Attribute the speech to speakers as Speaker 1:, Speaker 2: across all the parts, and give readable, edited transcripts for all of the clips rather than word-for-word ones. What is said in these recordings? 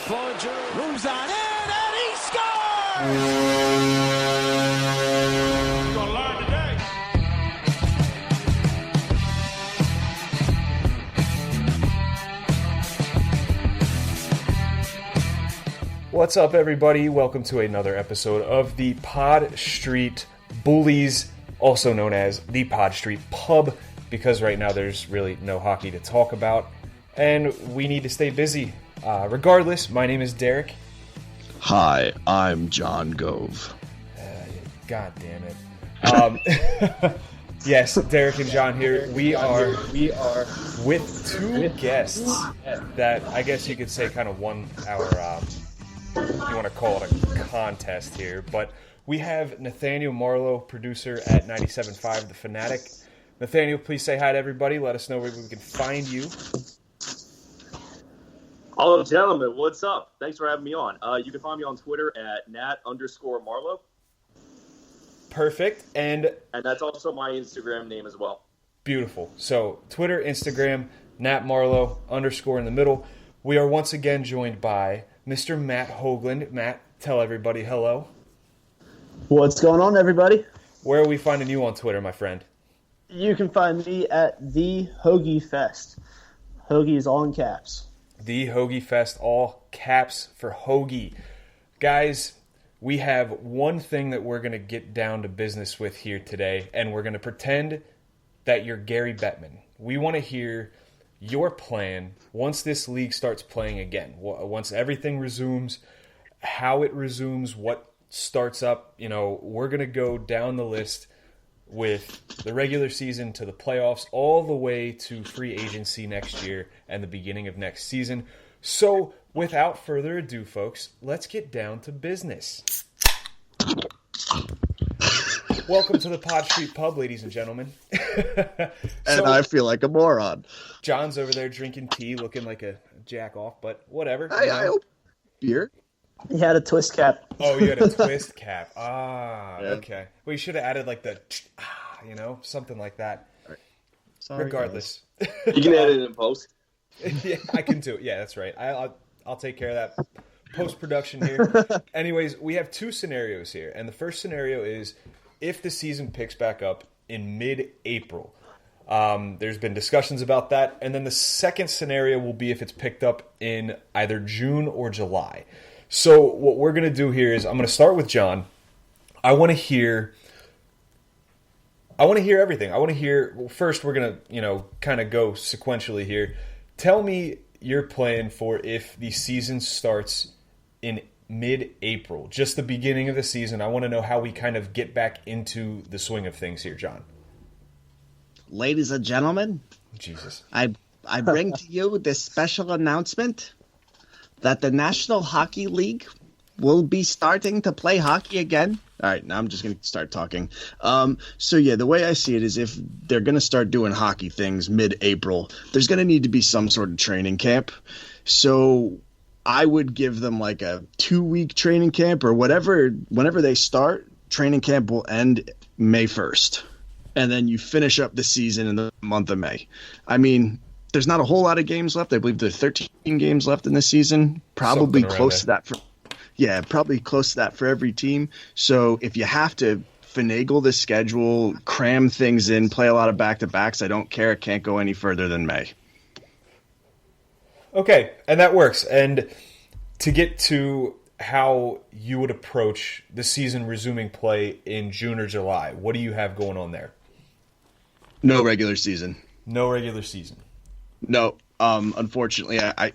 Speaker 1: Folger moves on in, and he scores! You're gonna learn today.
Speaker 2: What's up, everybody? Welcome to another episode of the Pod Street Bullies, also known as the Pod Street Pub, because right now there's really no hockey to talk about, and we need to stay busy. Regardless, my name is Derek.
Speaker 3: Hi, I'm John Gove.
Speaker 2: God damn it. Yes, Derek and John here. We are with two guests that I guess you could say kind of won our, you want to call it a contest here, but we have Nathaniel Marlowe, producer at 97.5 The Fanatic. Nathaniel, please say hi to everybody. Let us know where we can find you.
Speaker 4: Hello, gentlemen. What's up? Thanks for having me on. You can find me on Twitter at Nat_Marlowe.
Speaker 2: Perfect. And
Speaker 4: that's also my Instagram name as well.
Speaker 2: Beautiful. So Twitter, Instagram, Nat Marlowe, _ in the middle. We are once again joined by Mr. Matt Hoagland. Matt, tell everybody hello.
Speaker 5: What's going on, everybody?
Speaker 2: Where are we finding you on Twitter, my friend?
Speaker 5: You can find me at the Hoagie Fest. Hoagie is all in caps.
Speaker 2: The Hoagie Fest, all caps for Hoagie. Guys, we have one thing that we're going to get down to business with here today, and we're going to pretend that you're Gary Bettman. We want to hear your plan once this league starts playing again. Once everything resumes, how it resumes, what starts up. You know, we're going to go down the list with the regular season to the playoffs, all the way to free agency next year and the beginning of next season. So, without further ado, folks, let's get down to business. Welcome to the Pod Street Pub, ladies and gentlemen.
Speaker 3: And I feel like a moron.
Speaker 2: John's over there drinking tea, looking like a jack-off, but whatever.
Speaker 3: I hope beer.
Speaker 5: He had a twist cap.
Speaker 2: Oh, you had a twist cap. Ah,
Speaker 3: Yeah.
Speaker 2: okay. Well, you should have added like the, something like that.
Speaker 3: Sorry,
Speaker 2: Regardless.
Speaker 4: You can edit it in post.
Speaker 2: Yeah, I can do it. Yeah, that's right. I'll take care of that post-production here. Anyways, we have two scenarios here, and the first scenario is if the season picks back up in mid-April. There's been discussions about that, and then the second scenario will be if it's picked up in either June or July. So what we're going to do here is I'm going to start with John. I want to hear everything. I want to hear, well, first we're going to, kind of go sequentially here. Tell me your plan for if the season starts in mid-April, just the beginning of the season. I want to know how we kind of get back into the swing of things here, John.
Speaker 3: Ladies and gentlemen,
Speaker 2: Jesus.
Speaker 3: I bring to you this special announcement that the National Hockey League will be starting to play hockey again. All right, now I'm just going to start talking. The way I see it is if they're going to start doing hockey things mid-April, there's going to need to be some sort of training camp. So I would give them like a 2-week training camp or whatever. Whenever they start, training camp will end May 1st. And then you finish up the season in the month of May. I mean, there's not a whole lot of games left. I believe there are 13 games left in this season. Probably close to that probably close to that for every team. So if you have to finagle the schedule, cram things in, play a lot of back-to-backs, I don't care. It can't go any further than May.
Speaker 2: Okay, and that works. And to get to how you would approach the season resuming play in June or July, what do you have going on there?
Speaker 3: No regular season.
Speaker 2: No regular season.
Speaker 3: No. Unfortunately, I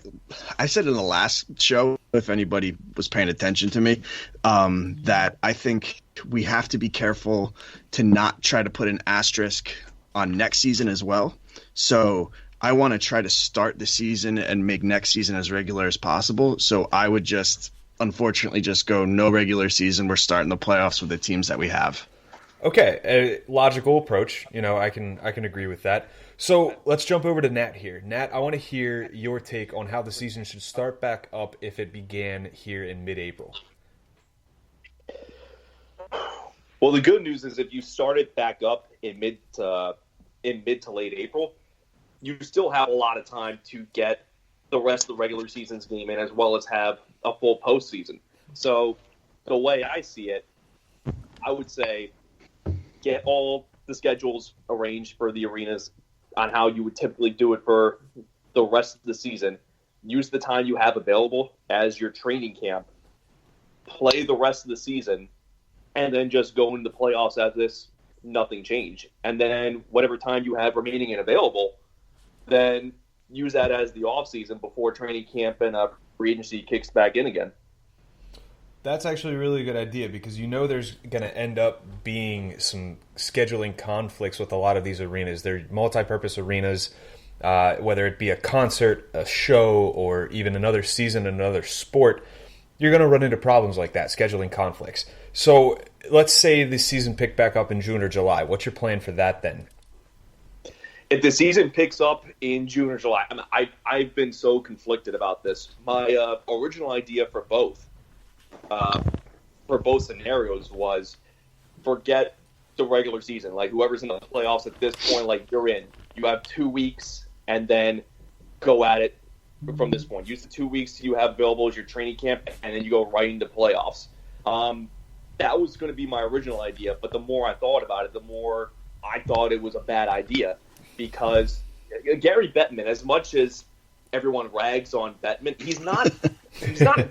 Speaker 3: said in the last show, if anybody was paying attention to me, that I think we have to be careful to not try to put an asterisk on next season as well. So I want to try to start the season and make next season as regular as possible. So I would unfortunately just go no regular season. We're starting the playoffs with the teams that we have.
Speaker 2: Okay, a logical approach. I can agree with that. So let's jump over to Nat here. Nat, I want to hear your take on how the season should start back up if it began here in mid-April.
Speaker 4: Well, the good news is if you start it back up in mid to late April, you still have a lot of time to get the rest of the regular season's game in, as well as have a full postseason. So the way I see it, I would say get all the schedules arranged for the arenas on how you would typically do it for the rest of the season. Use the time you have available as your training camp. Play the rest of the season, and then just go into the playoffs as this nothing changed. And then whatever time you have remaining and available, then use that as the off season before training camp and free agency kicks back in again.
Speaker 2: That's actually a really good idea because there's going to end up being some scheduling conflicts with a lot of these arenas. They're multi-purpose arenas, whether it be a concert, a show, or even another season, another sport. You're going to run into problems like that, scheduling conflicts. So let's say the season picked back up in June or July. What's your plan for that then?
Speaker 4: If the season picks up in June or July, I've been so conflicted about this. My original idea for both scenarios was forget the regular season. Like whoever's in the playoffs at this point, like you're in. You have 2 weeks and then go at it from this point. Use the 2 weeks you have available as your training camp, and then you go right into playoffs. That was going to be my original idea, but the more I thought about it, the more I thought it was a bad idea because Gary Bettman, as much as everyone rags on Bettman, he's not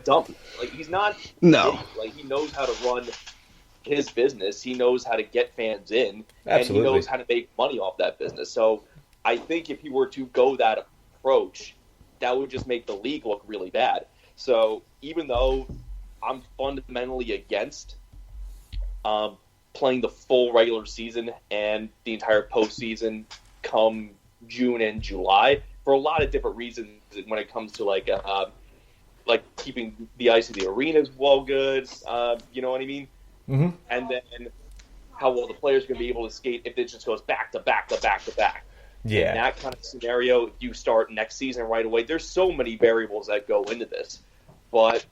Speaker 4: dumb. Like he's not.
Speaker 3: No.
Speaker 4: Like he knows how to run his business. He knows how to get fans in,
Speaker 2: Absolutely.
Speaker 4: and he knows how to make money off that business. So I think if he were to go that approach, that would just make the league look really bad. So even though I'm fundamentally against playing the full regular season and the entire postseason come June and July for a lot of different reasons when it comes to like keeping the ice in the arenas well good, you know what I mean?
Speaker 2: Mm-hmm.
Speaker 4: And then how well the players can be able to skate if it just goes back to back to back to back.
Speaker 2: Yeah.
Speaker 4: In that kind of scenario, if you start next season right away, there's so many variables that go into this. But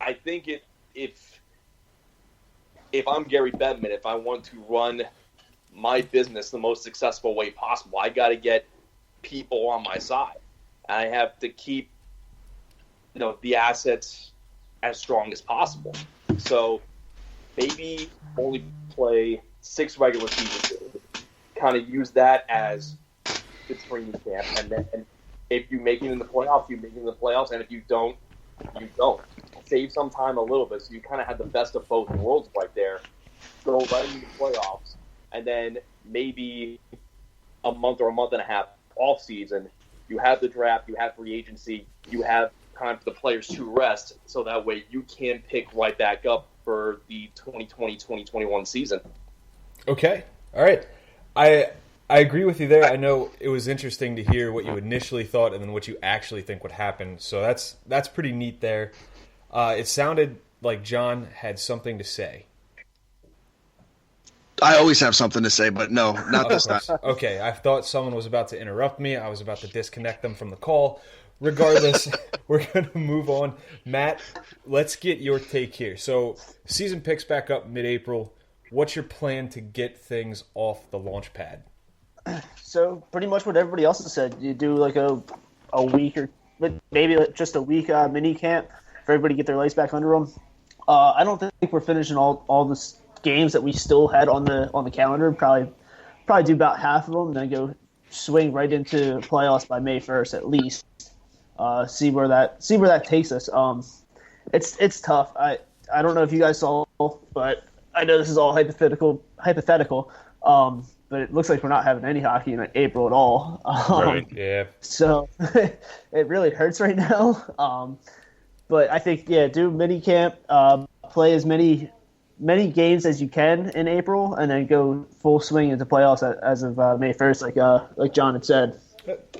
Speaker 4: I think if I'm Gary Bettman, if I want to run my business the most successful way possible, I got to get people on my side. I have to keep the assets as strong as possible. So maybe only play 6 regular season games. Kind of use that as the training camp, and then if you make it in the playoffs, you make it in the playoffs, and if you don't, you don't. Save some time a little bit, so you kind of have the best of both worlds right there. Go right into the playoffs, and then maybe a month or a month and a half off season. You have the draft, you have free agency, you have time for the players to rest, so that way you can pick right back up for the 2020-2021 season.
Speaker 2: Okay. All right. I agree with you there. I know it was interesting to hear what you initially thought and then what you actually think would happen. So that's pretty neat there. It sounded like John had something to say.
Speaker 3: I always have something to say, but no, not this time.
Speaker 2: Okay, I thought someone was about to interrupt me. I was about to disconnect them from the call. Regardless, we're going to move on. Matt, let's get your take here. So season picks back up mid-April. What's your plan to get things off the launch pad?
Speaker 5: So pretty much what everybody else has said. You do like a week or maybe just a week mini camp for everybody to get their legs back under them. I don't think we're finishing all the games that we still had on the calendar. Probably do about half of them, and then go swing right into playoffs by May 1st at least. See where that takes us. It's tough. I don't know if you guys saw, but I know this is all hypothetical. But it looks like we're not having any hockey in April at all.
Speaker 2: Right. Yeah.
Speaker 5: So it really hurts right now. But I think do mini camp, play as many games as you can in April, and then go full swing into playoffs as of May 1st, like John had said.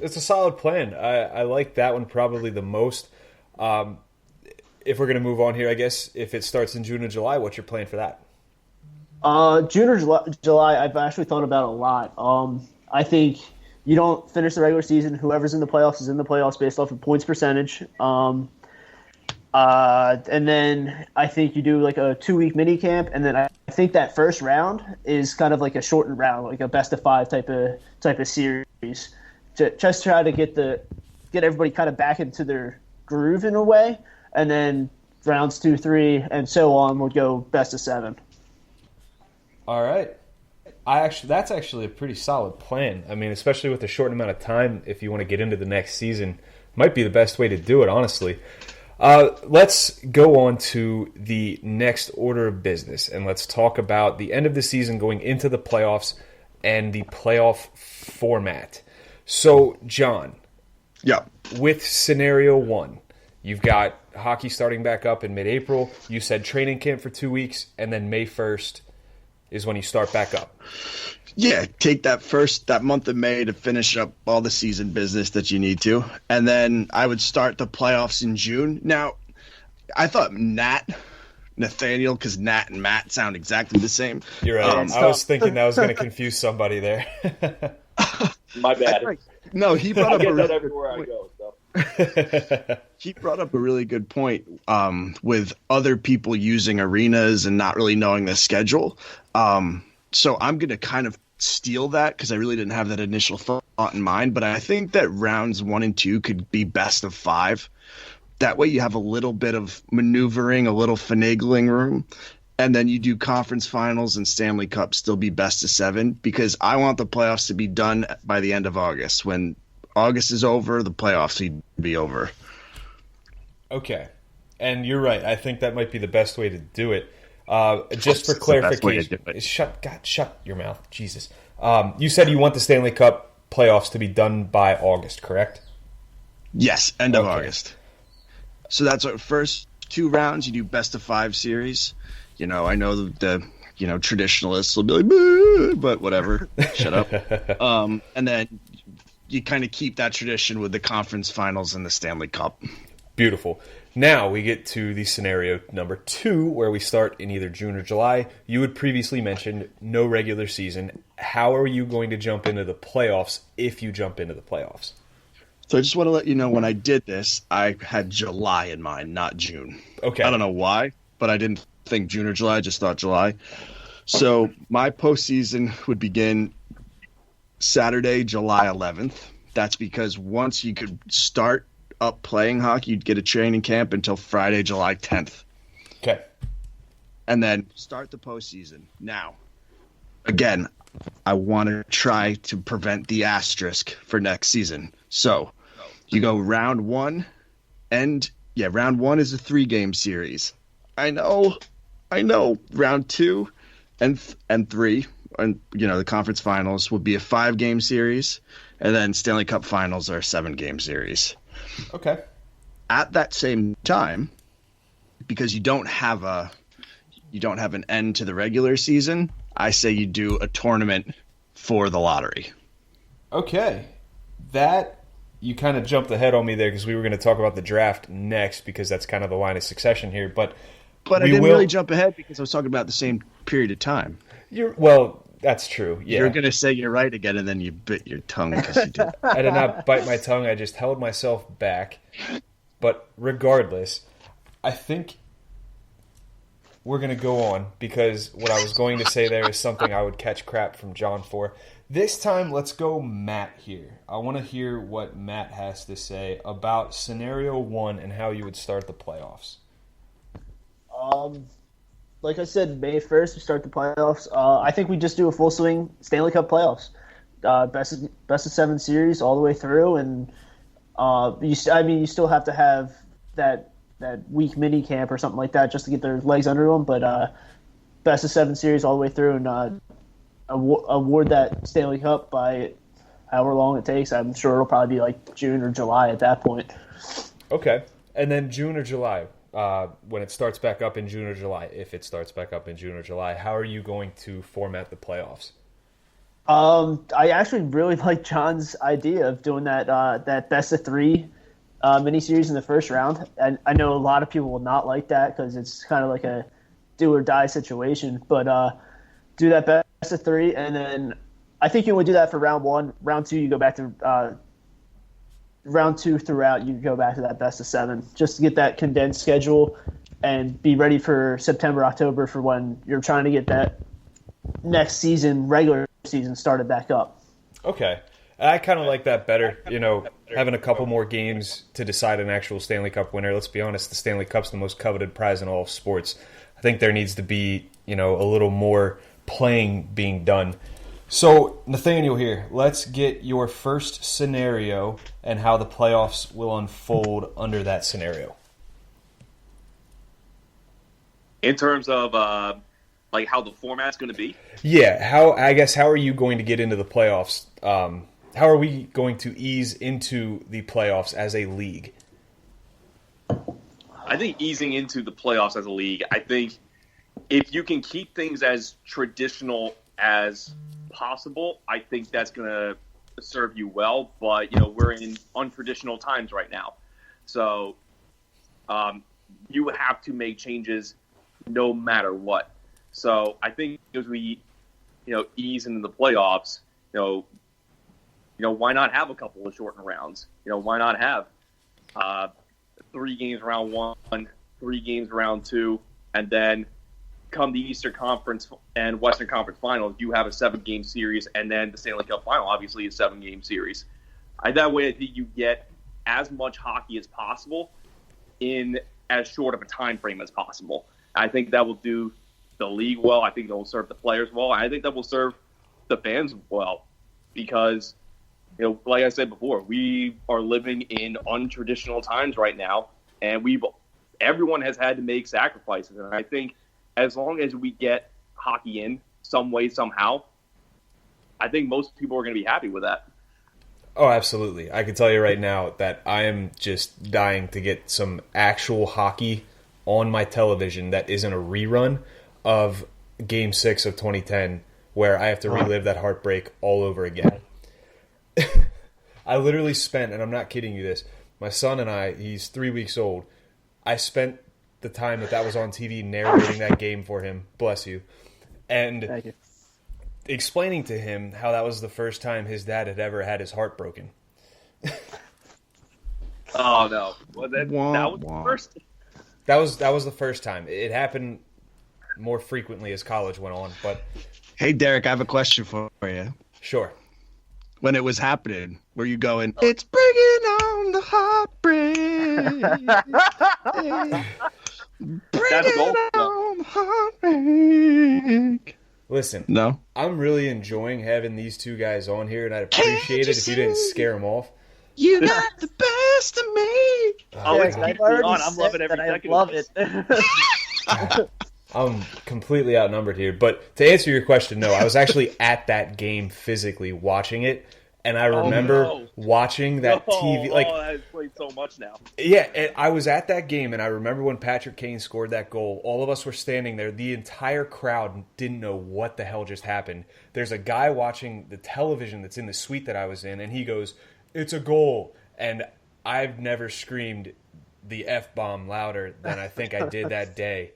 Speaker 2: It's a solid plan. I like that one probably the most. If we're going to move on here, I guess if it starts in June or July, what's your plan for that?
Speaker 5: June or July, I've actually thought about a lot. I think you don't finish the regular season. Whoever's in the playoffs is in the playoffs based off of points percentage. And then I think you do like a 2-week mini camp, and then I think that first round is kind of like a shortened round, like a best of 5 type of series. To just try to get the get everybody kind of back into their groove in a way, and then rounds 2, 3, and so on would go best of 7.
Speaker 2: All right. That's actually a pretty solid plan. I mean, especially with a short amount of time, if you want to get into the next season, might be the best way to do it, honestly. Let's go on to the next order of business, and let's talk about the end of the season going into the playoffs and the playoff format. So, John, with scenario 1, you've got hockey starting back up in mid-April. You said training camp for 2 weeks, and then May 1st is when you start back up.
Speaker 3: Yeah, take that month of May to finish up all the season business that you need to. And then I would start the playoffs in June. Now, I thought Nathaniel, because Nat and Matt sound exactly the same.
Speaker 2: You're right. I was thinking that was going to confuse somebody there.
Speaker 4: My bad.
Speaker 3: No, he brought up
Speaker 4: I get that everywhere I go. So.
Speaker 3: He brought up a really good point with other people using arenas and not really knowing the schedule. So I'm going to kind of steal that because I really didn't have that initial thought in mind. But I think that rounds 1 and 2 could be best of 5. That way you have a little bit of maneuvering, a little finagling room. And then you do conference finals and Stanley Cup still be best of 7, because I want the playoffs to be done by the end of August. When August is over, the playoffs need to be over.
Speaker 2: Okay. And you're right. I think that might be the best way to do it. Just for clarification, shut your mouth, Jesus. You said you want the Stanley Cup playoffs to be done by August, correct?
Speaker 3: Yes, end of August. So that's our first 2 rounds. You do best of 5 series. You know, I know the traditionalists will be like, "Boo," but whatever, shut up. And then you kind of keep that tradition with the conference finals and the Stanley Cup.
Speaker 2: Beautiful. Now we get to the scenario number 2, where we start in either June or July. You had previously mentioned no regular season. How are you going to jump into the playoffs if you jump into the playoffs?
Speaker 3: So I just want to let you know, when I did this, I had July in mind, not June.
Speaker 2: Okay.
Speaker 3: I don't know why, but I didn't think June or July. I just thought July. So my postseason would begin Saturday, July 11th. That's because once you could start up playing hockey, you'd get a training camp until Friday, July 10th.
Speaker 2: Okay.
Speaker 3: And then start the postseason. Now, again, I want to try to prevent the asterisk for next season. So you go round 1, and round 1 is a 3-game series. I know. Round 2 and 3, and the conference finals would be a 5-game series, and then Stanley Cup finals are a 7-game series.
Speaker 2: Okay.
Speaker 3: At that same time, because you don't have an end to the regular season, I say you do a tournament for the lottery.
Speaker 2: Okay. That, you kind of jumped ahead on me there, because we were going to talk about the draft next, because that's kind of the line of succession here. But
Speaker 3: I didn't really jump ahead because I was talking about the same period of time.
Speaker 2: Well, that's true. Yeah.
Speaker 3: You're going to say you're right again, and then you bit your tongue because you did.
Speaker 2: I did not bite my tongue. I just held myself back. But regardless, I think we're going to go on, because what I was going to say there is something I would catch crap from John for. This time, let's go Matt here. I want to hear what Matt has to say about scenario 1 and how you would start the playoffs.
Speaker 5: Like I said, May 1st we start the playoffs. I think we just do a full swing Stanley Cup playoffs, best of 7 series all the way through, and you still have to have that week mini camp or something like that just to get their legs under them. But best of 7 series all the way through, and award that Stanley Cup by however long it takes. I'm sure it'll probably be like June or July at that point.
Speaker 2: Okay, and then June or July. When it starts back up in June or July, if it starts back up in June or July, how are you going to format the playoffs?
Speaker 5: I actually really like John's idea of doing that best of 3 miniseries in the first round. And I know a lot of people will not like that because it's kind of like a do or die situation. But do that best of 3, and then I think you would do that for round 1. Round 2, you go back to round 2 throughout, you go back to that best of 7 just to get that condensed schedule and be ready for September, October for when you're trying to get that next season, regular season, started back up.
Speaker 2: Okay. I kind of like that better, having a couple more games to decide an actual Stanley Cup winner. Let's be honest, the Stanley Cup's the most coveted prize in all of sports. I think there needs to be, a little more playing being done. So, Nathaniel here, let's get your first scenario and how the playoffs will unfold under that scenario.
Speaker 4: In terms of how the format's going to be?
Speaker 2: Yeah, how are you going to get into the playoffs? How are we going to ease into the playoffs as a league?
Speaker 4: I think easing into the playoffs as a league, I think if you can keep things as traditional as possible, I think that's going to serve you well. But, we're in untraditional times right now. So you have to make changes no matter what. So I think as we, ease into the playoffs, why not have a couple of shortened rounds? Why not have 3 games round 1, 3 games round 2, and then come the Eastern Conference and Western Conference Finals, you have a 7-game series, and then the Stanley Cup Final, obviously, a 7-game series. That way, I think you get as much hockey as possible in as short of a time frame as possible. I think that will do the league well. I think that will serve the players well. I think that will serve the fans well because, like I said before, we are living in untraditional times right now, and everyone has had to make sacrifices. And I think as long as we get hockey in some way, somehow, I think most people are going to be happy with that.
Speaker 2: Oh, absolutely. I can tell you right now that I am just dying to get some actual hockey on my television that isn't a rerun of Game 6 of 2010 where I have to relive that heartbreak all over again. I literally spent, and I'm not kidding you this, my son and I, he's 3 weeks old, I spent the time that was on TV narrating that game for him, bless you, and explaining to him how that was the first time his dad had ever had his heart broken.
Speaker 4: Oh, no. Well, that was the first.
Speaker 2: That was the first time. It happened more frequently as college went on, but...
Speaker 3: Hey, Derek, I have a question for you.
Speaker 2: Sure.
Speaker 3: When it was happening, were you going, it's bringing on the heartbreak. Bringing on the heartbreak.
Speaker 2: Listen,
Speaker 3: no,
Speaker 2: I'm really enjoying having these two guys on here, and I'd appreciate it if you didn't scare them off.
Speaker 3: You got the best of me.
Speaker 4: I'm loving every second.
Speaker 5: I love it.
Speaker 2: I'm completely outnumbered here. But to answer your question, no, I was actually at that game physically watching it, and I remember watching that TV.
Speaker 4: I've played so much now.
Speaker 2: Yeah, and I was at that game, and I remember when Patrick Kane scored that goal. All of us were standing there. The entire crowd didn't know what the hell just happened. There's a guy watching the television that's in the suite that I was in, and he goes, "It's a goal." And I've never screamed the F-bomb louder than I think I did that day.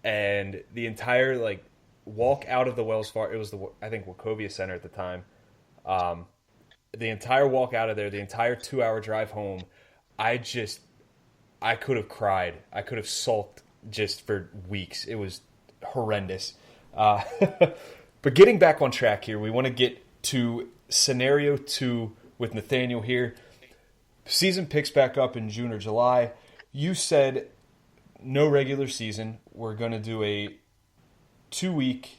Speaker 2: And the entire walk out of the Wells Fargo, it was I think Wachovia Center at the time. The entire walk out of there, the entire 2-hour drive home, I could have cried. I could have sulked just for weeks. It was horrendous. But getting back on track here, we want to get to scenario 2 with Nathaniel here. Season picks back up in June or July. You said no regular season. We're going to do a 2-week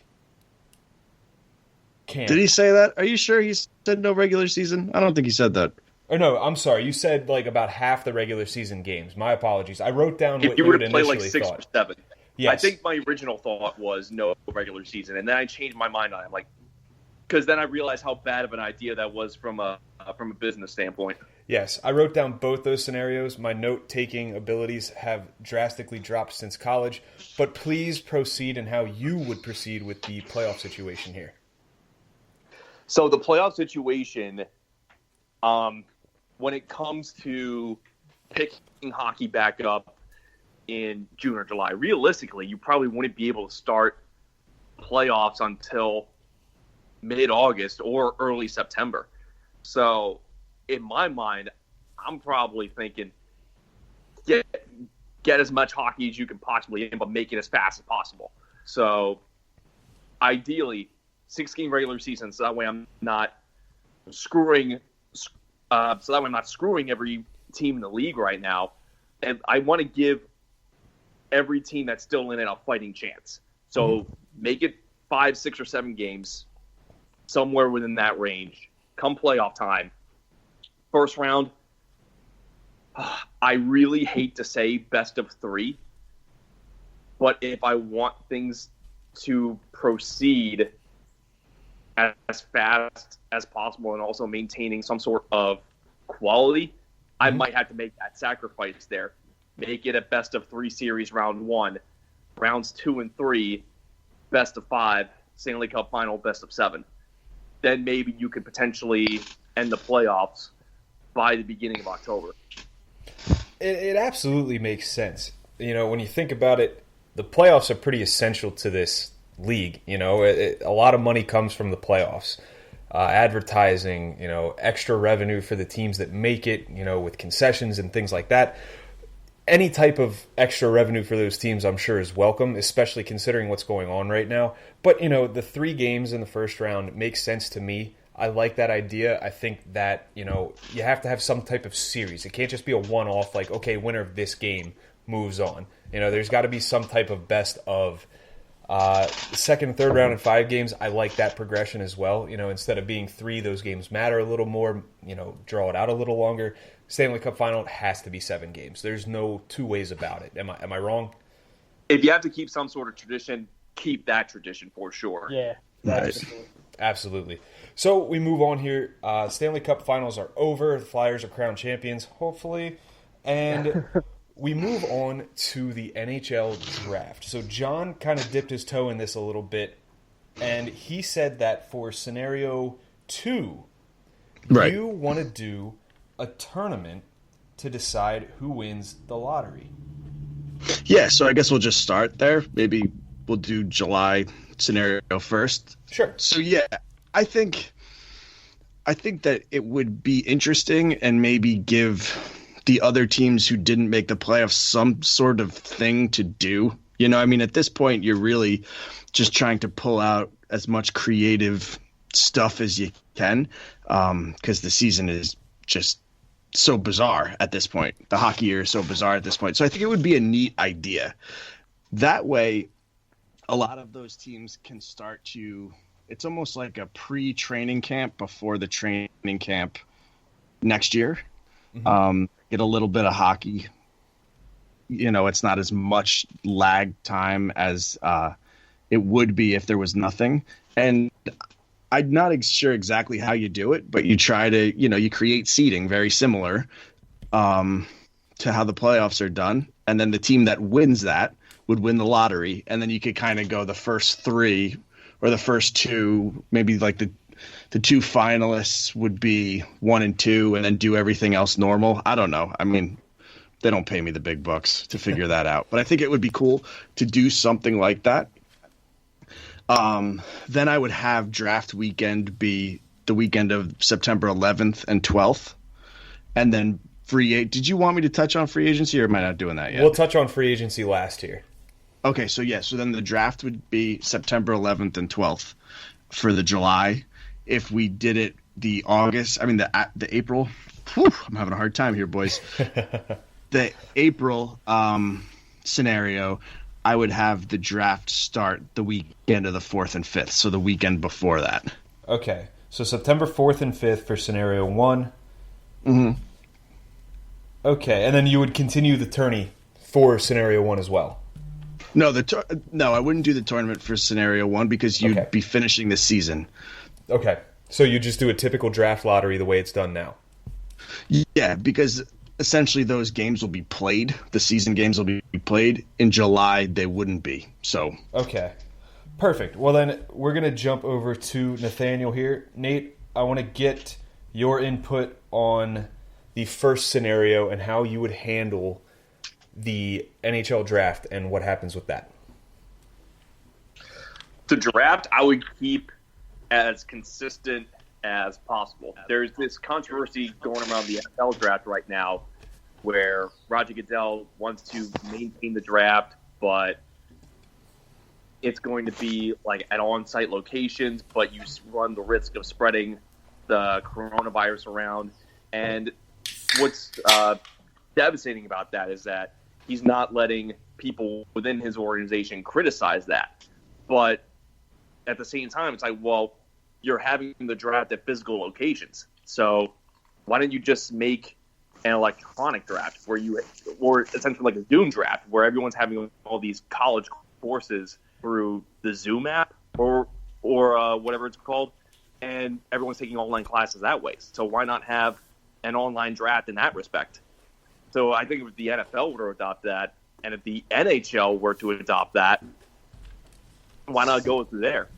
Speaker 2: camp.
Speaker 3: Did he say that? Are you sure he said no regular season? I don't think he said that.
Speaker 2: Or no, I'm sorry. You said about half the regular season games. My apologies. I wrote down what
Speaker 4: you
Speaker 2: you
Speaker 4: were
Speaker 2: had
Speaker 4: to play
Speaker 2: initially
Speaker 4: 6
Speaker 2: thought.
Speaker 4: or 7.
Speaker 2: Yes.
Speaker 4: I think my original thought was no regular season, and then I changed my mind on it. Because then I realized how bad of an idea that was from a business standpoint.
Speaker 2: Yes, I wrote down both those scenarios. My note-taking abilities have drastically dropped since college, but please proceed in how you would proceed with the playoff situation here.
Speaker 4: So the playoff situation, when it comes to picking hockey back up in June or July, realistically, you probably wouldn't be able to start playoffs until mid-August or early September. So in my mind, I'm probably thinking get as much hockey as you can possibly in, but make it as fast as possible. So ideally, 6-game regular season, so that way I'm not screwing so that way I'm not screwing every team in the league right now. And I want to give every team that's still in it a fighting chance. So make it 5, 6, or 7 games, somewhere within that range. Come playoff time. First round, I really hate to say best of 3, but if I want things to proceed as fast as possible and also maintaining some sort of quality, I might have to make that sacrifice there. Make it a best of 3 series round 1, rounds 2 and 3, best of 5, Stanley Cup final, best of 7. Then maybe you could potentially end the playoffs by the beginning of October.
Speaker 2: It absolutely makes sense. When you think about it, the playoffs are pretty essential to this league. A lot of money comes from the playoffs. Advertising, extra revenue for the teams that make it, with concessions and things like that. Any type of extra revenue for those teams, I'm sure, is welcome, especially considering what's going on right now. But, the 3 games in the first round makes sense to me. I like that idea. I think that, you have to have some type of series. It can't just be a one-off, like, okay, winner of this game moves on. There's got to be some type of best of second and third round and 5 games. I like that progression as well. Instead of being 3, those games matter a little more, draw it out a little longer. Stanley Cup final has to be 7 games. There's no 2 ways about it. Am I wrong?
Speaker 4: If you have to keep some sort of tradition, keep that tradition for sure.
Speaker 5: Yeah.
Speaker 3: Nice.
Speaker 2: Absolutely. So we move on here. Stanley Cup finals are over. The Flyers are crowned champions, hopefully. And we move on to the NHL draft. So John kind of dipped his toe in this a little bit, and he said that for scenario 2, you want to do a tournament to decide who wins the lottery.
Speaker 3: Yeah, so I guess we'll just start there. Maybe we'll do July scenario first.
Speaker 2: Sure.
Speaker 3: So yeah, I think that it would be interesting and maybe give the other teams who didn't make the playoffs some sort of thing to do. At this point, you're really just trying to pull out as much creative stuff as you can, because the season is just so bizarre at this point. The hockey year is so bizarre at this point. So I think it would be a neat idea. That way, a lot of those teams can start to – it's almost like a pre-training camp before the training camp next year. Get a little bit of hockey. It's not as much lag time as it would be if there was nothing. And I'm not sure exactly how you do it, but you try to, you create seeding very similar to how the playoffs are done. And then the team that wins that would win the lottery. And then you could kind of go the first 3 or the first 2, maybe like the 2 finalists would be 1 and 2 and then do everything else normal. I don't know. I mean, they don't pay me the big bucks to figure that out. But I think it would be cool to do something like that. Then I would have draft weekend be the weekend of September 11th and 12th. And then did you want me to touch on free agency, or am I not doing that yet?
Speaker 2: We'll touch on free agency last year.
Speaker 3: Okay, so then the draft would be September 11th and 12th for the July. If we did it the April, I'm having a hard time here, boys. The April scenario, I would have the draft start the weekend of the 4th and 5th, so the weekend before that.
Speaker 2: Okay, so September 4th and 5th for scenario 1.
Speaker 3: Mm-hmm.
Speaker 2: Okay, and then you would continue the tourney for scenario 1 as well.
Speaker 3: No, I wouldn't do the tournament for scenario 1 because you'd be finishing the season.
Speaker 2: Okay, so you just do a typical draft lottery the way it's done now.
Speaker 3: Yeah, because essentially those games will be played. The season games will be played. In July, they wouldn't be. So
Speaker 2: okay, perfect. Well, then we're going to jump over to Nathaniel here. Nate, I want to get your input on the first scenario and how you would handle the NHL draft and what happens with that.
Speaker 4: The draft, I would keep as consistent as possible. There's this controversy going around the NFL draft right now where Roger Goodell wants to maintain the draft, but it's going to be like at on-site locations, but you run the risk of spreading the coronavirus around. And what's devastating about that is that he's not letting people within his organization criticize that. But at the same time, it's like, well, you're having the draft at physical locations. So why don't you just make an electronic draft or essentially like a Zoom draft where everyone's having all these college courses through the Zoom app or whatever it's called, and everyone's taking online classes that way. So why not have an online draft in that respect? So I think if the NFL were to adopt that, and if the NHL were to adopt that, why not go through there?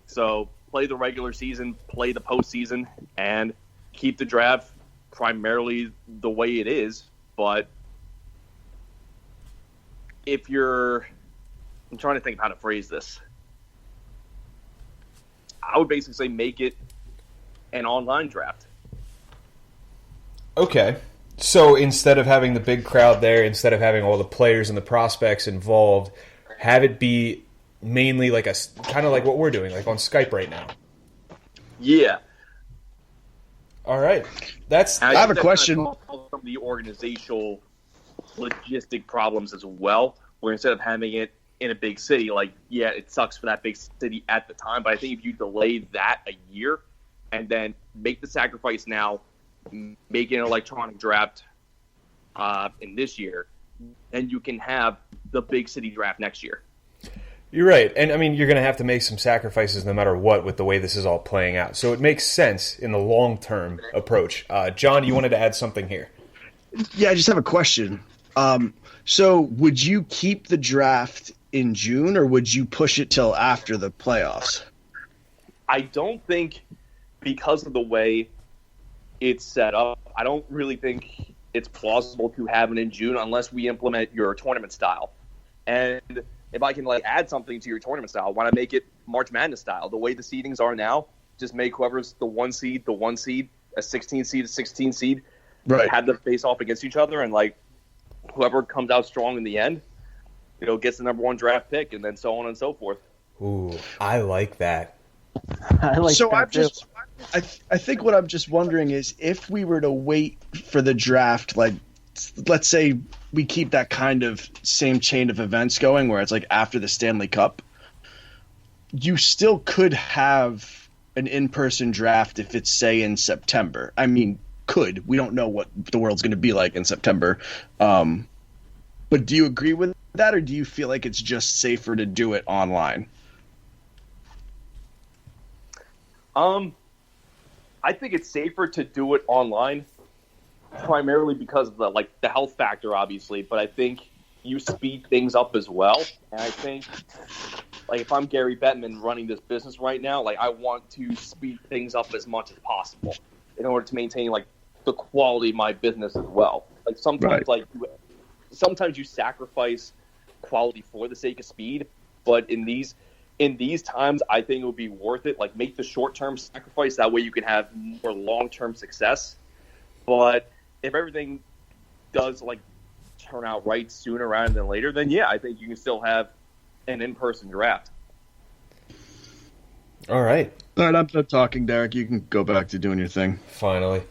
Speaker 4: So play the regular season, play the postseason, and keep the draft primarily the way it is. But if you're, I'm trying to think of how to phrase this. I would basically say make it an online draft.
Speaker 2: Okay. So instead of having the big crowd there, instead of having all the players and the prospects involved, have it be mainly like a kind of like what we're doing, like on Skype right now.
Speaker 4: Yeah.
Speaker 2: All right.
Speaker 3: I have a question.
Speaker 4: Some of the organizational logistic problems as well, where instead of having it in a big city, like, yeah, it sucks for that big city at the time, but I think if you delay that a year and then make the sacrifice now, make an electronic draft in this year, then you can have the big city draft next year.
Speaker 2: You're right. And, I mean, you're going to have to make some sacrifices no matter what with the way this is all playing out. So it makes sense in the long-term approach. John, you wanted to add something here.
Speaker 3: Yeah, I just have a question. So would you keep the draft in June, or would you push it till after the playoffs?
Speaker 4: I don't think, because of the way it's set up, I don't really think it's plausible to have it in June unless we implement your tournament style. And if I can add something to your tournament style, why not make it March Madness style? The way the seedings are now, just make whoever's the one seed, a 16 seed, a 16 seed,
Speaker 3: right,
Speaker 4: have them face off against each other, and whoever comes out strong in the end, gets the number one draft pick, and then so on and so forth.
Speaker 2: Ooh, I like that.
Speaker 3: I think what I'm just wondering is if we were to wait for the draft, let's say we keep that kind of same chain of events going where it's after the Stanley Cup, you still could have an in-person draft if it's, say, in September. I mean, could. We don't know what the world's going to be like in September. But do you agree with that, or do you feel like it's just safer to do it online?
Speaker 4: I think it's safer to do it online, primarily because of the health factor, obviously. But I think you speed things up as well. And I think, if I'm Gary Bettman running this business right now, I want to speed things up as much as possible in order to maintain the quality of my business as well. Sometimes
Speaker 3: right.
Speaker 4: Sometimes you sacrifice quality for the sake of speed, but in these times, I think it would be worth it. Make the short-term sacrifice. That way you can have more long-term success. But if everything does, turn out right sooner rather than later, then, yeah, I think you can still have an in-person draft.
Speaker 2: All right.
Speaker 3: All right, I'm done talking, Derek. You can go back to doing your thing.
Speaker 2: Finally.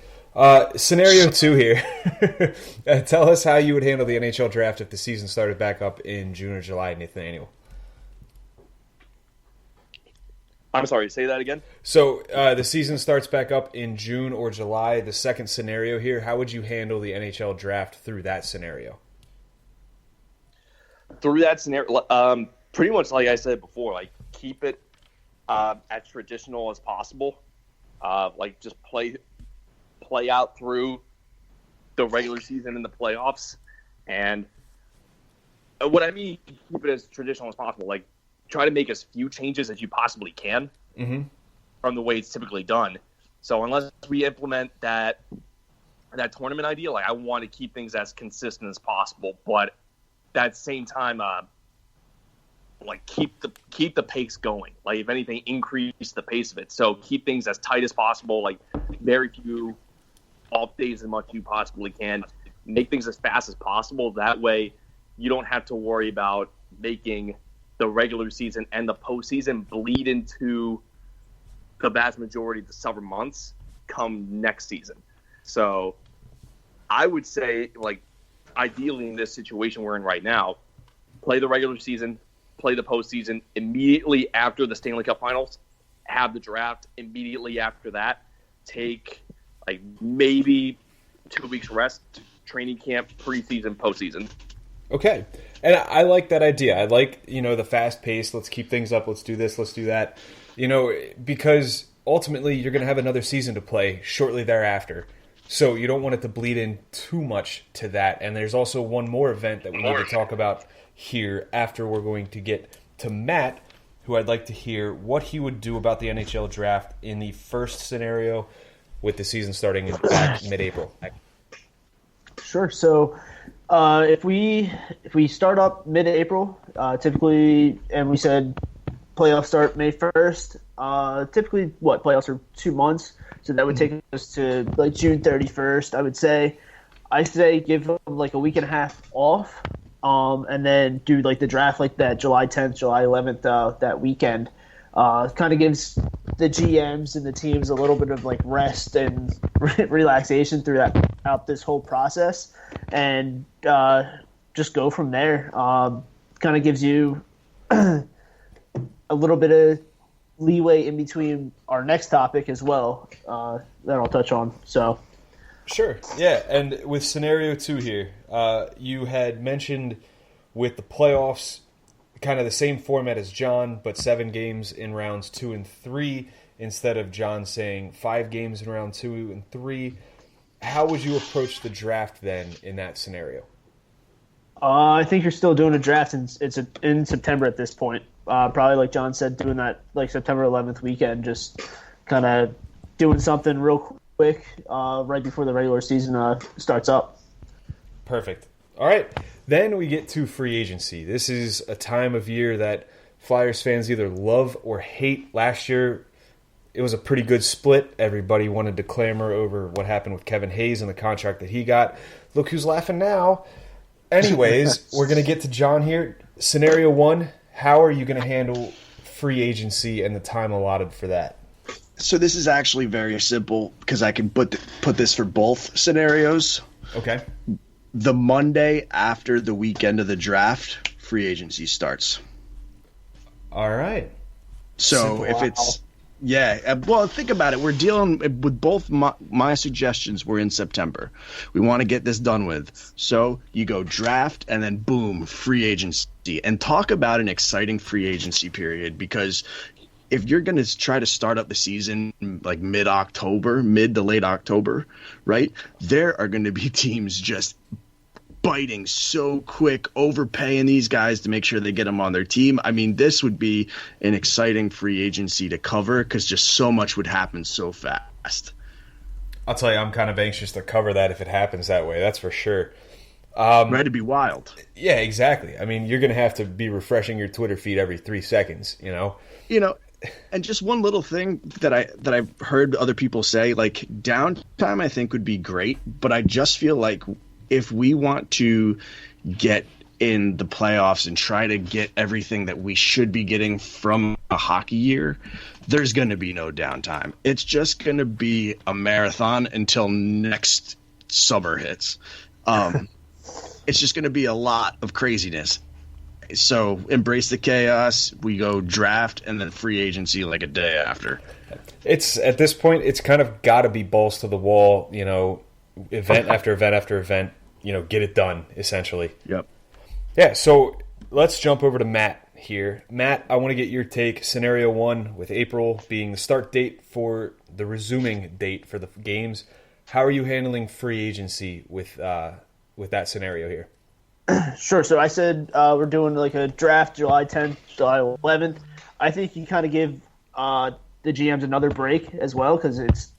Speaker 2: Scenario 2 here. Tell us how you would handle the NHL draft if the season started back up in June or July, Nathaniel.
Speaker 4: I'm sorry, say that again?
Speaker 2: So the season starts back up in June or July. The second scenario here, how would you handle the NHL draft through that scenario?
Speaker 4: Through that scenario, pretty much like I said before, keep it as traditional as possible. Just play out through the regular season and the playoffs. And what I mean, keep it as traditional as possible. Try to make as few changes as you possibly can from the way it's typically done. So unless we implement that tournament idea, I want to keep things as consistent as possible. But at the same time, keep the pace going. If anything, increase the pace of it. So keep things as tight as possible. Very few off days as much as you possibly can. Make things as fast as possible. That way, you don't have to worry about making the regular season and the postseason bleed into the vast majority of the summer months, come next season. So I would say, like, ideally in this situation we're in right now, play the regular season, play the postseason immediately after the Stanley Cup Finals, have the draft immediately after that, take like maybe 2 weeks rest, training camp, preseason, postseason.
Speaker 2: Okay. And I like that idea. I like, the fast pace. Let's keep things up. Let's do this. Let's do that. Because ultimately you're going to have another season to play shortly thereafter. So you don't want it to bleed in too much to that. And there's also one more event that we need to talk about here after we're going to get to Matt, who I'd like to hear what he would do about the NHL draft in the first scenario with the season starting in back mid-April.
Speaker 5: Sure. So if we start up mid-April, typically, and we said playoffs start May 1st, typically, playoffs are 2 months, so that would take us to like June 31st, I would say. I say give them like a week and a half off, and then do like the draft like that July 10th, July 11th, that weekend. Kind of gives the GMs and the teams a little bit of like rest and relaxation throughout this whole process, and just go from there. Kind of gives you a little bit of leeway in between our next topic as well, that I'll touch on. So,
Speaker 2: sure, yeah. And with scenario 2 here, you had mentioned with the playoffs, kind of the same format as John, but 7 games in rounds 2 and 3 instead of John saying 5 games in round 2 and 3. How would you approach the draft then in that scenario?
Speaker 5: I think you're still doing a draft in September at this point. Probably like John said, doing that like September 11th weekend, just kind of doing something real quick right before the regular season starts up.
Speaker 2: Perfect. All right. Then we get to free agency. This is a time of year that Flyers fans either love or hate. Last year, it was a pretty good split. Everybody wanted to clamor over what happened with Kevin Hayes and the contract that he got. Look who's laughing now. Anyways, we're going to get to John here. Scenario 1, how are you going to handle free agency and the time allotted for that?
Speaker 3: So this is actually very simple because I can put this for both scenarios.
Speaker 2: Okay.
Speaker 3: The Monday after the weekend of the draft, free agency starts.
Speaker 2: All right.
Speaker 3: So if it's well, think about it. We're dealing with both my suggestions were in September. We want to get this done with. So you go draft and then boom, free agency. And talk about an exciting free agency period, because if you're going to try to start up the season like mid to late October, right, there are going to be teams just biting so quick, overpaying these guys to make sure they get them on their team. I mean, this would be an exciting free agency to cover because just so much would happen so fast.
Speaker 2: I'll tell you, I'm kind of anxious to cover that if it happens that way. That's for sure.
Speaker 3: Ready to be wild.
Speaker 2: Yeah, exactly. I mean, you're going to have to be refreshing your Twitter feed every 3 seconds,
Speaker 3: And just one little thing that I've heard other people say, like downtime I think would be great, but I just feel like if we want to get in the playoffs and try to get everything that we should be getting from a hockey year, there's going to be no downtime. It's just going to be a marathon until next summer hits. It's just going to be a lot of craziness. So embrace the chaos. We go draft and then free agency like a day after.
Speaker 2: It's at this point, it's kind of got to be balls to the wall, event after event after event, get it done, essentially.
Speaker 3: Yep.
Speaker 2: Yeah, so let's jump over to Matt here. Matt, I want to get your take. Scenario 1 with April being the start date for the resuming date for the games. How are you handling free agency with that scenario here?
Speaker 5: Sure. So I said we're doing like a draft July 10th, July 11th. I think you kind of give the GMs another break as well, because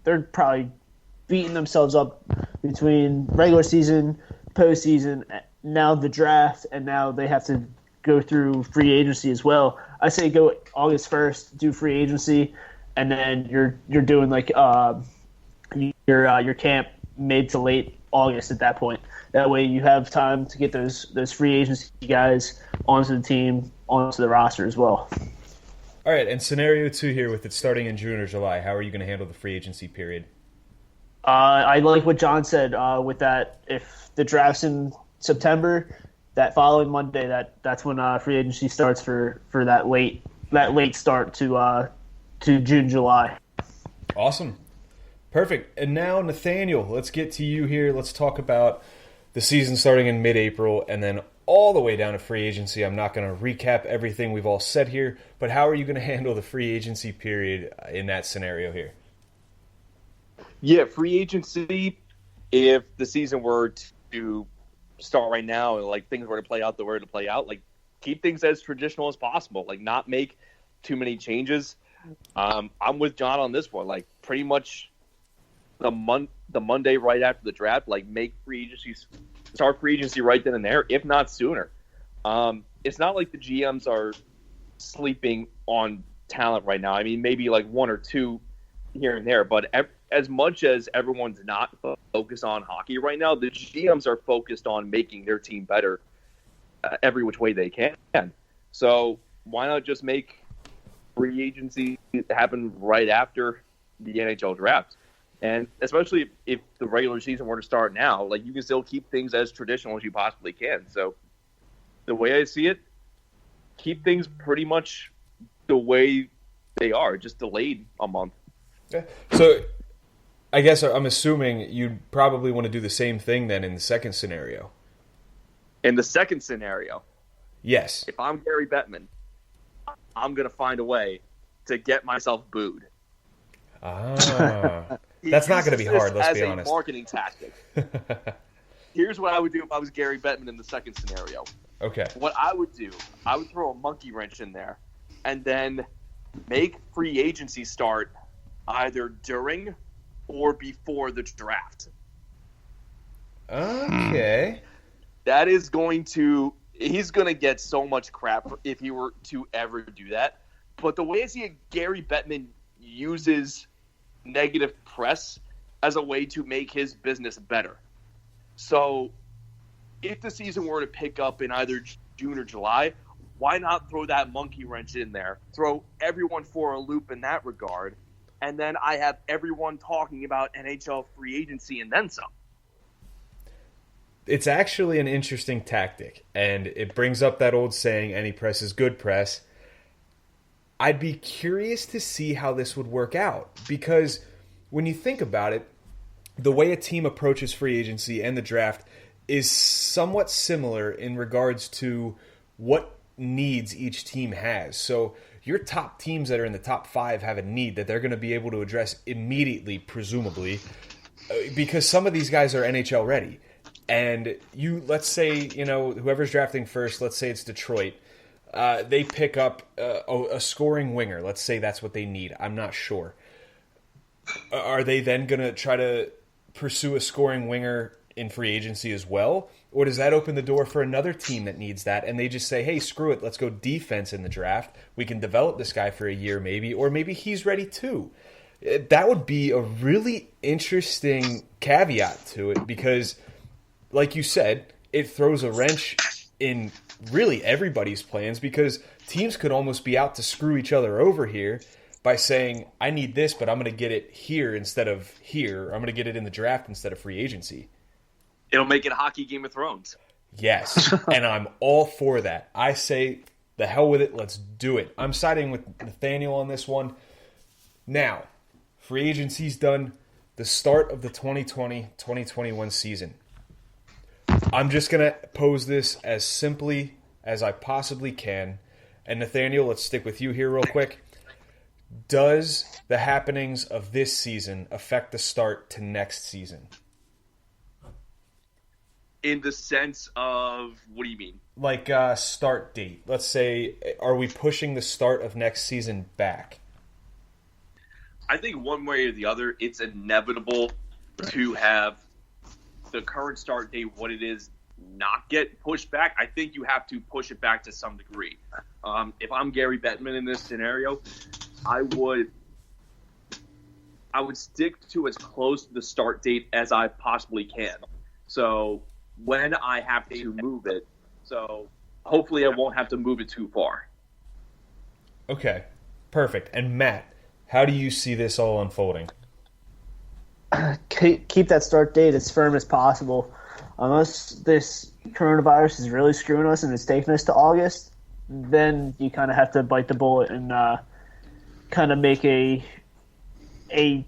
Speaker 5: they're probably beating themselves up between regular season, postseason, now the draft, and now they have to go through free agency as well. I say go August 1st, do free agency, and then you're doing like your camp mid to late August at that point. That way you have time to get those free agency guys onto the team, onto the roster as well.
Speaker 2: All right, and scenario 2 here with it starting in June or July. How are you going to handle the free agency period?
Speaker 5: I like what John said with that. If the draft's in September, that following Monday, that's when free agency starts for that late start to June, July.
Speaker 2: Awesome. Perfect. And now, Nathaniel, let's get to you here. Let's talk about the season starting in mid-April and then all the way down to free agency. I'm not going to recap everything we've all said here, but how are you going to handle the free agency period in that scenario here?
Speaker 4: Yeah, free agency, if the season were to start right now and like things were to play out the way to play out, like keep things as traditional as possible, like not make too many changes. I'm with John on this one. Like pretty much the Monday right after the draft, like start free agency right then and there, if not sooner. It's not like the GMs are sleeping on talent right now. I mean, maybe like one or two here and there, but as much as everyone's not focused on hockey right now, the GMs are focused on making their team better every which way they can. So why not just make free agency happen right after the NHL draft? And especially if the regular season were to start now, like you can still keep things as traditional as you possibly can. So the way I see it, keep things pretty much the way they are, just delayed a month.
Speaker 2: Yeah. So I guess I'm assuming you'd probably want to do the same thing then in the second scenario.
Speaker 4: In the second scenario,
Speaker 2: yes.
Speaker 4: If I'm Gary Bettman, I'm going to find a way to get myself booed.
Speaker 2: That's not going to be hard, let's be honest.
Speaker 4: As a marketing tactic. Here's what I would do if I was Gary Bettman in the second scenario.
Speaker 2: Okay.
Speaker 4: What I would do, I would throw a monkey wrench in there and then make free agency start either during or before the draft.
Speaker 2: Okay.
Speaker 4: That is he's going to get so much crap if he were to ever do that. But the way I see it, Gary Bettman uses negative press as a way to make his business better. So if the season were to pick up in either June or July, why not throw that monkey wrench in there? Throw everyone for a loop in that regard. And then I have everyone talking about NHL free agency and then some.
Speaker 2: It's actually an interesting tactic, and it brings up that old saying, any press is good press. I'd be curious to see how this would work out, because when you think about it, the way a team approaches free agency and the draft is somewhat similar in regards to what needs each team has. So your top teams that are in the top 5 have a need that they're going to be able to address immediately, presumably, because some of these guys are NHL ready. And let's say, whoever's drafting first, let's say it's Detroit, they pick up a scoring winger. Let's say that's what they need. I'm not sure. Are they then going to try to pursue a scoring winger in free agency as well? Or does that open the door for another team that needs that, and they just say, hey, screw it, let's go defense in the draft. We can develop this guy for a year maybe, or maybe he's ready too. That would be a really interesting caveat to it because, like you said, it throws a wrench in really everybody's plans because teams could almost be out to screw each other over here by saying, I need this, but I'm going to get it here instead of here. I'm going to get it in the draft instead of free agency.
Speaker 4: It'll make it hockey Game of Thrones.
Speaker 2: Yes, and I'm all for that. I say, the hell with it, let's do it. I'm siding with Nathaniel on this one. Now, free agency's done. The start of the 2020-2021 season. I'm just going to pose this as simply as I possibly can. And Nathaniel, let's stick with you here real quick. Does the happenings of this season affect the start to next season?
Speaker 4: In the sense of, what do you mean?
Speaker 2: Like start date. Let's say, are we pushing the start of next season back?
Speaker 4: I think one way or the other, it's inevitable to have the current start date, what it is, not get pushed back. I think you have to push it back to some degree. If I'm Gary Bettman in this scenario, I would stick to as close to the start date as I possibly can. So when I have to move it, so hopefully I won't have to move it too far.
Speaker 2: Okay. Perfect. And Matt, how do you see this all unfolding?
Speaker 5: Keep that start date as firm as possible. Unless this coronavirus is really screwing us and it's taking us to August, then you kind of have to bite the bullet and kind of make a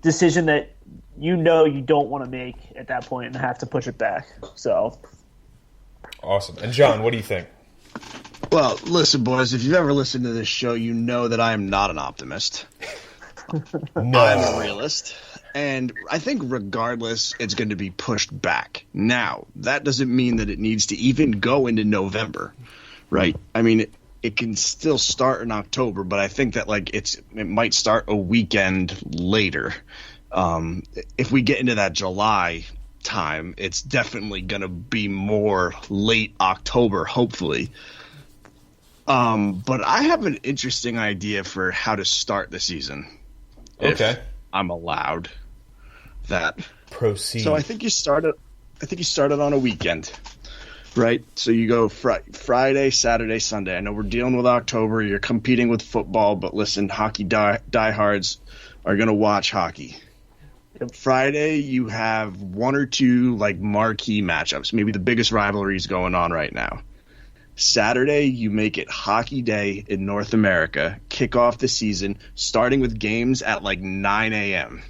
Speaker 5: decision that you don't want to make at that point and have to push it back. So
Speaker 2: awesome. And John, what do you think?
Speaker 3: Well, listen, boys, if you've ever listened to this show, you know that I am not an optimist.
Speaker 2: No.
Speaker 3: I'm a realist. And I think regardless, it's going to be pushed back. Now, that doesn't mean that it needs to even go into November, right? I mean, it can still start in October, but I think that it might start a weekend later. If we get into that July time, it's definitely going to be more late October, hopefully. But I have an interesting idea for how to start the season.
Speaker 2: Okay.
Speaker 3: If I'm allowed that.
Speaker 2: Proceed.
Speaker 3: So I think you started on a weekend, right? So you go Friday, Saturday, Sunday. I know we're dealing with October. You're competing with football, but listen, hockey diehards are going to watch hockey. Friday, you have one or two marquee matchups, maybe the biggest rivalries going on right now. Saturday, you make it Hockey Day in North America, kick off the season, starting with games at 9 a.m.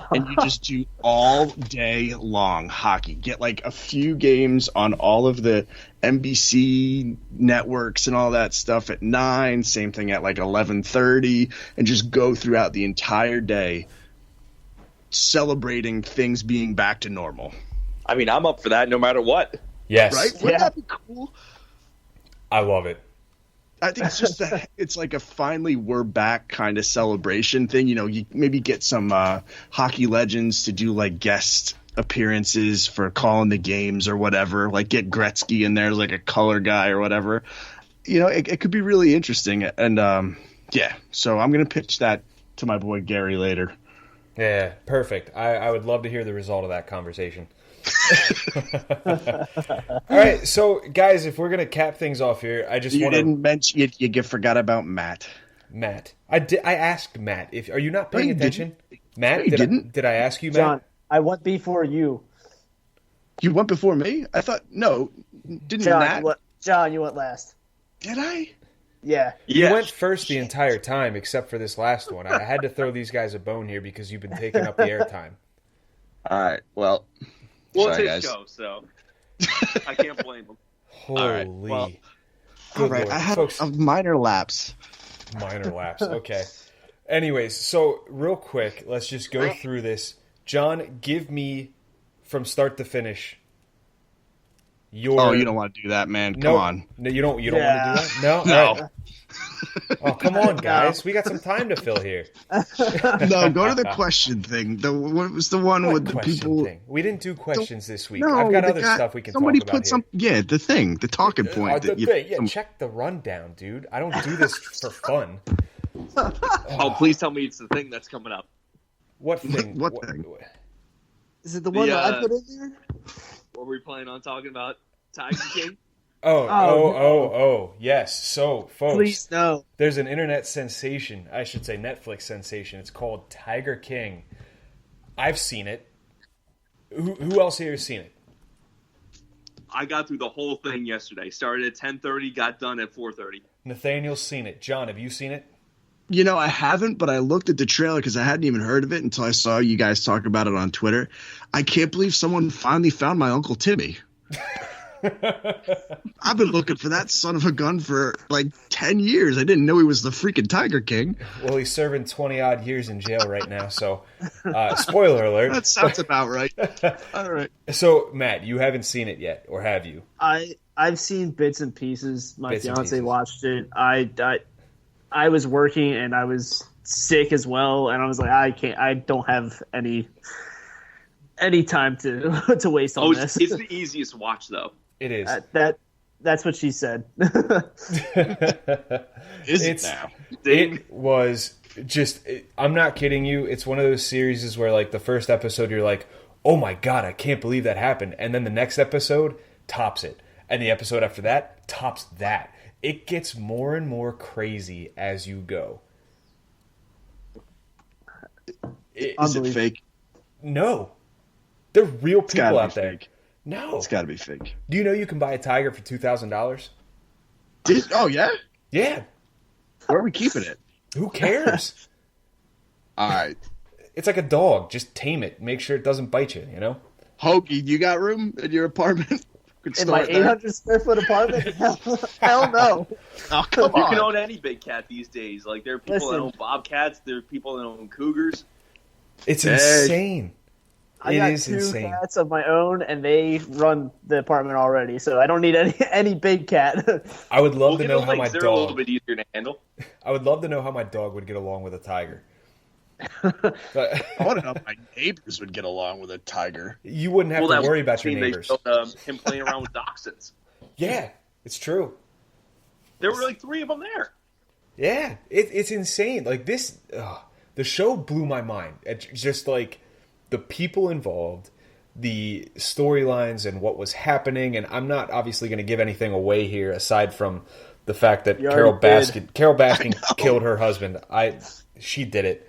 Speaker 3: And you just do all day long hockey. Get a few games on all of the NBC networks and all that stuff at 9, same thing at 11:30, and just go throughout the entire day celebrating things being back to normal.
Speaker 4: I mean, I'm up for that no matter what.
Speaker 2: Yes.
Speaker 3: Right? Wouldn't that be cool?
Speaker 2: I love it.
Speaker 3: I think it's just that it's a finally we're back kind of celebration thing. You maybe get some hockey legends to do guest appearances for calling the games or whatever. Get Gretzky in there as a color guy or whatever. It could be really interesting. And yeah, so I'm going to pitch that to my boy Gary later.
Speaker 2: Yeah, perfect. I would love to hear the result of that conversation. All right, so guys, if we're gonna cap things off here, I just want to
Speaker 3: didn't mention you forgot about Matt.
Speaker 2: Matt, I asked Matt. Are you not paying attention? Matt, did I ask you, Matt?
Speaker 5: John, I went before you.
Speaker 3: You went before me? I thought no. Didn't
Speaker 5: John,
Speaker 3: Matt?
Speaker 5: John, you went last.
Speaker 3: Did I?
Speaker 5: Yeah.
Speaker 2: You went first the entire time except for this last one. I had to throw these guys a bone here because you've been taking up the airtime.
Speaker 3: All right. Well,
Speaker 4: it's
Speaker 3: sorry,
Speaker 4: his
Speaker 3: guys.
Speaker 4: show, so I can't blame him.
Speaker 2: Holy.
Speaker 3: All right. Well,
Speaker 2: good
Speaker 3: all right.
Speaker 2: Lord.
Speaker 3: I had
Speaker 2: Folks,
Speaker 3: a minor lapse.
Speaker 2: minor lapse. Okay. Anyways, so real quick, let's just go through this. John, give me from start to finish.
Speaker 3: Oh, you don't want to do that, man. Come on.
Speaker 2: No, you don't want to do that? No?
Speaker 3: No.
Speaker 2: All right. Oh, come on, guys. We got some time to fill here.
Speaker 3: No, go to the question thing. What was the one
Speaker 2: What
Speaker 3: with the
Speaker 2: question
Speaker 3: people?
Speaker 2: thing? We didn't do questions this week.
Speaker 3: No,
Speaker 2: I've got
Speaker 3: the
Speaker 2: other
Speaker 3: guy-
Speaker 2: stuff we can
Speaker 3: somebody
Speaker 2: talk about
Speaker 3: put some. Yeah, the thing, the talking point.
Speaker 2: The thing. Yeah, check the rundown, dude. I don't do this for fun.
Speaker 4: Oh, please tell me it's the thing that's coming up.
Speaker 2: What thing?
Speaker 3: What thing?
Speaker 5: Is it the one that I put in there?
Speaker 4: Were we planning on talking about Tiger King?
Speaker 2: Oh, yes. So, folks,
Speaker 5: Please no.
Speaker 2: there's an internet sensation, I should say Netflix sensation. It's called Tiger King. I've seen it. Who else here has seen it?
Speaker 4: I got through the whole thing yesterday. Started at 10:30, got done at 4:30.
Speaker 2: Nathaniel's seen it. John, have you seen it?
Speaker 3: I haven't, but I looked at the trailer because I hadn't even heard of it until I saw you guys talk about it on Twitter. I can't believe someone finally found my Uncle Timmy. I've been looking for that son of a gun for 10 years. I didn't know he was the freaking Tiger King.
Speaker 2: Well, he's serving 20-odd years in jail right now, so spoiler alert.
Speaker 3: That sounds about right. All right.
Speaker 2: So, Matt, you haven't seen it yet, or have you?
Speaker 5: I've seen bits and pieces. My
Speaker 2: Bits and
Speaker 5: fiance
Speaker 2: pieces.
Speaker 5: watched it. I was working and I was sick as well, and I was like, I don't have any time to waste on this.
Speaker 4: It's the easiest watch though.
Speaker 2: It is.
Speaker 5: That's what she said.
Speaker 3: Is it now?
Speaker 2: It was just, I'm not kidding you. It's one of those series where the first episode you're like, oh my God, I can't believe that happened. And then the next episode tops it. And the episode after that tops that. It gets more and more crazy as you go.
Speaker 3: Is it fake?
Speaker 2: No. They're real people out there.
Speaker 3: Fake.
Speaker 2: No.
Speaker 3: It's got to be fake.
Speaker 2: Do you know you can buy a tiger for $2,000?
Speaker 3: Oh, yeah?
Speaker 2: Yeah.
Speaker 3: Where are we keeping it?
Speaker 2: Who cares?
Speaker 3: All right.
Speaker 2: It's like a dog. Just tame it. Make sure it doesn't bite you, you know?
Speaker 3: Hoagie, you got room in your apartment?
Speaker 5: In my 800 square foot apartment? Hell no.
Speaker 3: Oh, come
Speaker 4: You
Speaker 3: on.
Speaker 4: can own any big cat these days. Like, there are people that own bobcats. There are people that own cougars.
Speaker 2: It's insane.
Speaker 5: I got two cats of my own, and they run the apartment already, so I don't need any big cat.
Speaker 2: I would love to know how my
Speaker 4: they're a little
Speaker 2: dog.
Speaker 4: bit easier to handle.
Speaker 2: I would love to know how my dog would get along with a tiger. But
Speaker 3: I want to know if my neighbors would get along with a tiger.
Speaker 2: you wouldn't have to worry about your neighbors.
Speaker 4: They showed, him playing around with dachshunds.
Speaker 2: Yeah, it's true.
Speaker 4: There were like 3 of them there.
Speaker 2: Yeah, it's insane. Like this, the show blew my mind. It's just like the people involved, the storylines, and what was happening. And I'm not obviously going to give anything away here, aside from the fact that Carol Baskin killed her husband. She did it.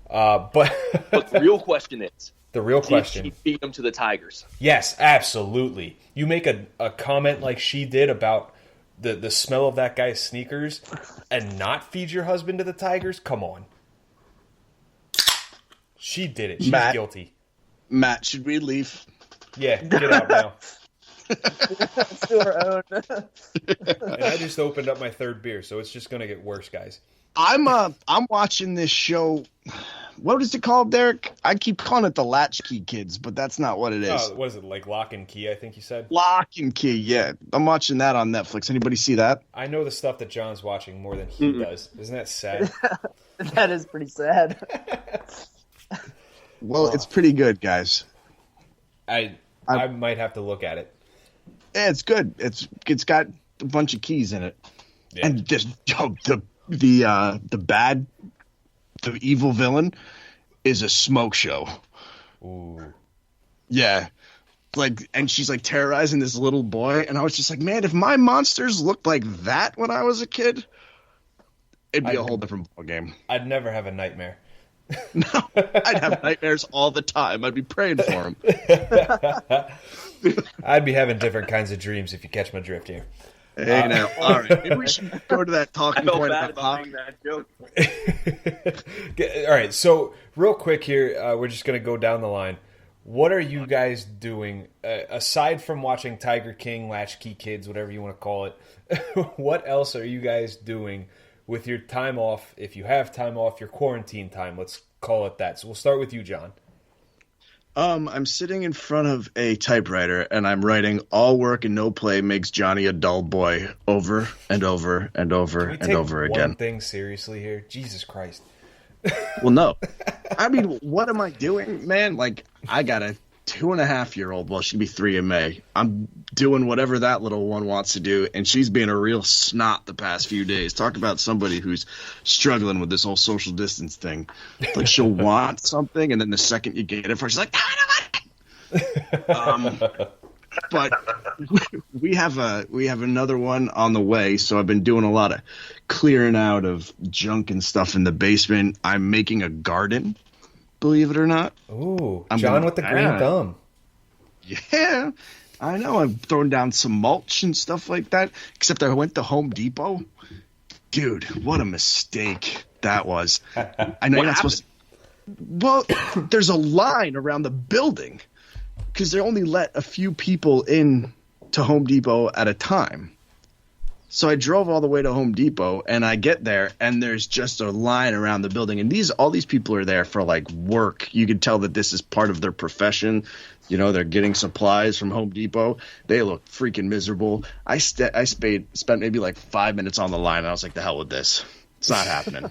Speaker 2: But
Speaker 4: the real question is,
Speaker 2: the real question:
Speaker 4: did she feed them to the tigers?
Speaker 2: Yes, absolutely. You make a comment like she did about the smell of that guy's sneakers and not feed your husband to the tigers? Come on. She did it. She's guilty.
Speaker 3: Matt, should we leave?
Speaker 2: Yeah, get out now.
Speaker 5: Let's do our own.
Speaker 2: And I just opened up my 3rd beer, so it's just going to get worse, guys.
Speaker 3: I'm watching this show. What is it called, Derek? I keep calling it the Latchkey Kids, but that's not what it is.
Speaker 2: What is it, like Lock and Key, I think you said?
Speaker 3: Lock and Key, yeah. I'm watching that on Netflix. Anybody see that?
Speaker 2: I know the stuff that John's watching more than he does. Isn't that sad?
Speaker 5: That is pretty sad.
Speaker 3: Well, it's pretty good, guys.
Speaker 2: I might have to look at it.
Speaker 3: Yeah, it's good. It's got a bunch of keys in it.
Speaker 2: Yeah.
Speaker 3: And just the evil villain is a smoke show.
Speaker 2: Ooh.
Speaker 3: Yeah. And she's like terrorizing this little boy, and I was just like, man, if my monsters looked like that when I was a kid, it'd be a whole different ballgame.
Speaker 2: I'd never have a nightmare.
Speaker 3: No, I'd have nightmares all the time. I'd be praying for them.
Speaker 2: I'd be having different kinds of dreams if you catch my drift here.
Speaker 3: Hey, now, all right. Maybe we should go to that talking
Speaker 4: I felt
Speaker 3: point
Speaker 4: bad
Speaker 3: about
Speaker 4: about that joke.
Speaker 2: All right, so real quick here, we're just going to go down the line. What are you guys doing, aside from watching Tiger King, Latchkey Kids, whatever you want to call it, what else are you guys doing with your time off, if you have time off, your quarantine time, let's call it that. So we'll start with you, John.
Speaker 3: I'm sitting in front of a typewriter, and I'm writing "all work and no play makes Johnny a dull boy" over and over and over and over again.
Speaker 2: One thing seriously here, Jesus Christ.
Speaker 3: Well, no. I mean, what am I doing, man? Like, I got a 2.5-year-old. Well, she'll be 3 in May. I'm doing whatever that little one wants to do, and she's being a real snot the past few days. Talk about somebody who's struggling with this whole social distance thing. Like, she'll want something, and then the second you get it for her, she's like, but we have another one on the way, so I've been doing a lot of clearing out of junk and stuff in the basement. I'm making a garden, believe it or not.
Speaker 2: Ooh, John with the green thumb.
Speaker 3: Yeah, I know. I'm throwing down some mulch and stuff like that, except I went to Home Depot. Dude, what a mistake that was. I know you're not supposed to. Well, there's a line around the building because they only let a few people in to Home Depot at a time. So I drove all the way to Home Depot, and I get there, and there's just a line around the building. And all these people are there for, like, work. You can tell that this is part of their profession. You know, they're getting supplies from Home Depot. They look freaking miserable. I spent maybe, like, 5 minutes on the line, and I was like, the hell with this. It's not happening.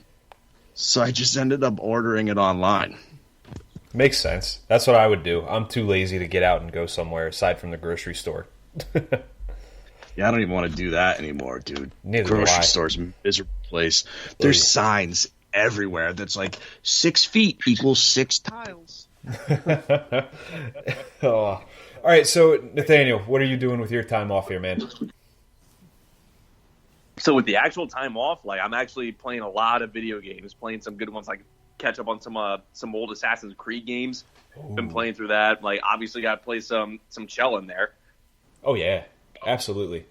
Speaker 3: So I just ended up ordering it online.
Speaker 2: Makes sense. That's what I would do. I'm too lazy to get out and go somewhere aside from the grocery store.
Speaker 3: Yeah, I don't even want to do that anymore, dude.
Speaker 2: Neither
Speaker 3: Grocery
Speaker 2: do I.
Speaker 3: store's a miserable place. There's signs everywhere that's like 6 feet equals 6 tiles.
Speaker 2: Oh. All right, so Nathaniel, what are you doing with your time off here, man?
Speaker 4: So with the actual time off, like, I'm actually playing a lot of video games, playing some good ones like catch up on some old Assassin's Creed games. Been playing through that. Like, obviously, got to play some Chell in there.
Speaker 2: Oh yeah, absolutely.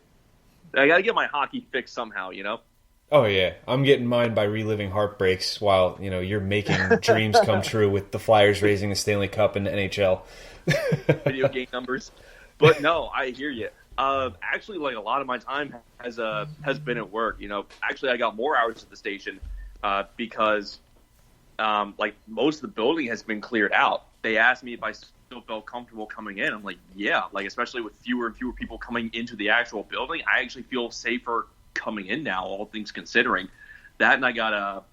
Speaker 4: I got to get my hockey fixed somehow, you know.
Speaker 2: Oh yeah, I'm getting mine by reliving heartbreaks while you're making dreams come true with the Flyers raising the Stanley Cup in the NHL.
Speaker 4: Video game numbers, but no, I hear you. Actually, like a lot of my time has been at work. Actually, I got more hours at the station because like most of the building has been cleared out. They asked me if I still felt comfortable coming in. I'm like, yeah, like especially with fewer and fewer people coming into the actual building, I actually feel safer coming in now, all things considering. That, and I got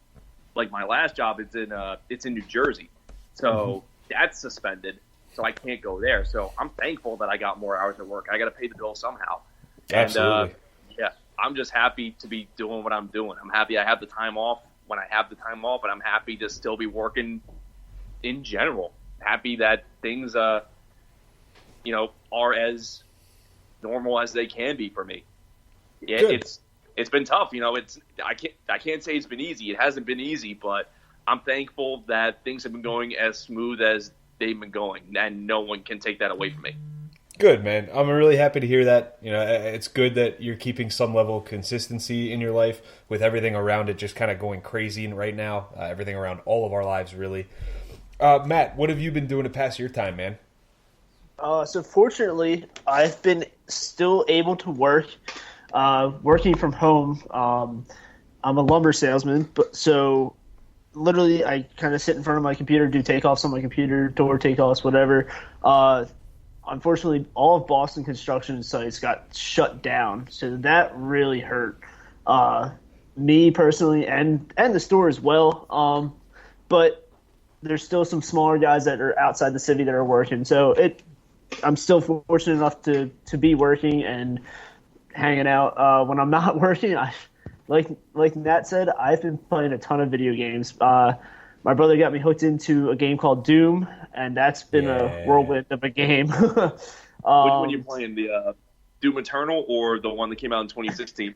Speaker 4: like my last job, it's in New Jersey, so that's suspended, so I can't go there. So I'm thankful that I got more hours at work. I got to pay the bill somehow.
Speaker 2: Absolutely.
Speaker 4: And yeah, I'm just happy to be doing what I'm doing. I'm happy I have the time off when I have the time off, and I'm happy to still be working in general. Happy that things are as normal as they can be for me. Yeah,
Speaker 2: Good.
Speaker 4: It's been tough, I can't say it's been easy. It hasn't been easy, but I'm thankful that things have been going as smooth as they've been going, and no one can take that away from me.
Speaker 2: Good, man. I'm really happy to hear that. It's good that you're keeping some level of consistency in your life with everything around it just kind of going crazy right now. Everything around all of our lives, really. Matt, what have you been doing to pass your time, man?
Speaker 5: So fortunately, I've been still able to work. Working from home. I'm a lumber salesman, so literally I kind of sit in front of my computer, do takeoffs on my computer, door takeoffs, whatever. Unfortunately, all of Boston construction sites got shut down, so that really hurt me personally and the store as well. But there's still some smaller guys that are outside the city that are working, so I'm still fortunate enough to be working and hanging out. When I'm not working, like Nat said, I've been playing a ton of video games. My brother got me hooked into a game called Doom, and that's been a whirlwind of a game.
Speaker 4: Which one are you playing, the Doom Eternal or the one that came out in 2016?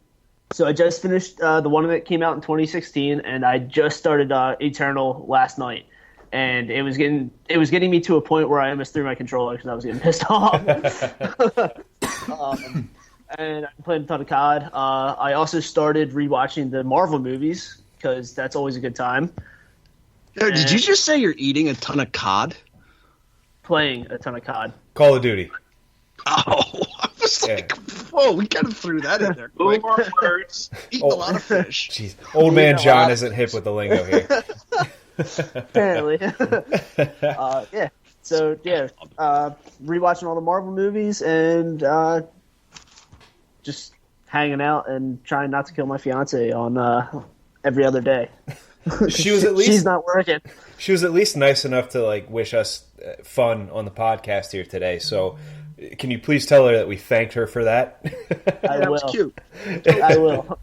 Speaker 5: So I just finished the one that came out in 2016, and I just started Eternal last night. And it was getting me to a point where I almost threw my controller because I was getting pissed off. And I played a ton of COD. I also started rewatching the Marvel movies because that's always a good time.
Speaker 3: Yo, did you just say you're eating a ton of COD?
Speaker 5: Playing a ton of COD.
Speaker 2: Call of Duty.
Speaker 3: Oh, I was like, whoa, we kind of threw that in there quick. Eating a lot of fish.
Speaker 2: Jeez. Old man John isn't hip with the lingo here.
Speaker 5: Apparently. Yeah. So, yeah, rewatching all the Marvel movies and just hanging out and trying not to kill my fiance on every other day. She's not working.
Speaker 2: She was at least nice enough to wish us fun on the podcast here today. So, can you please tell her that we thanked her for that?
Speaker 5: I will.
Speaker 3: That was cute.
Speaker 5: I will.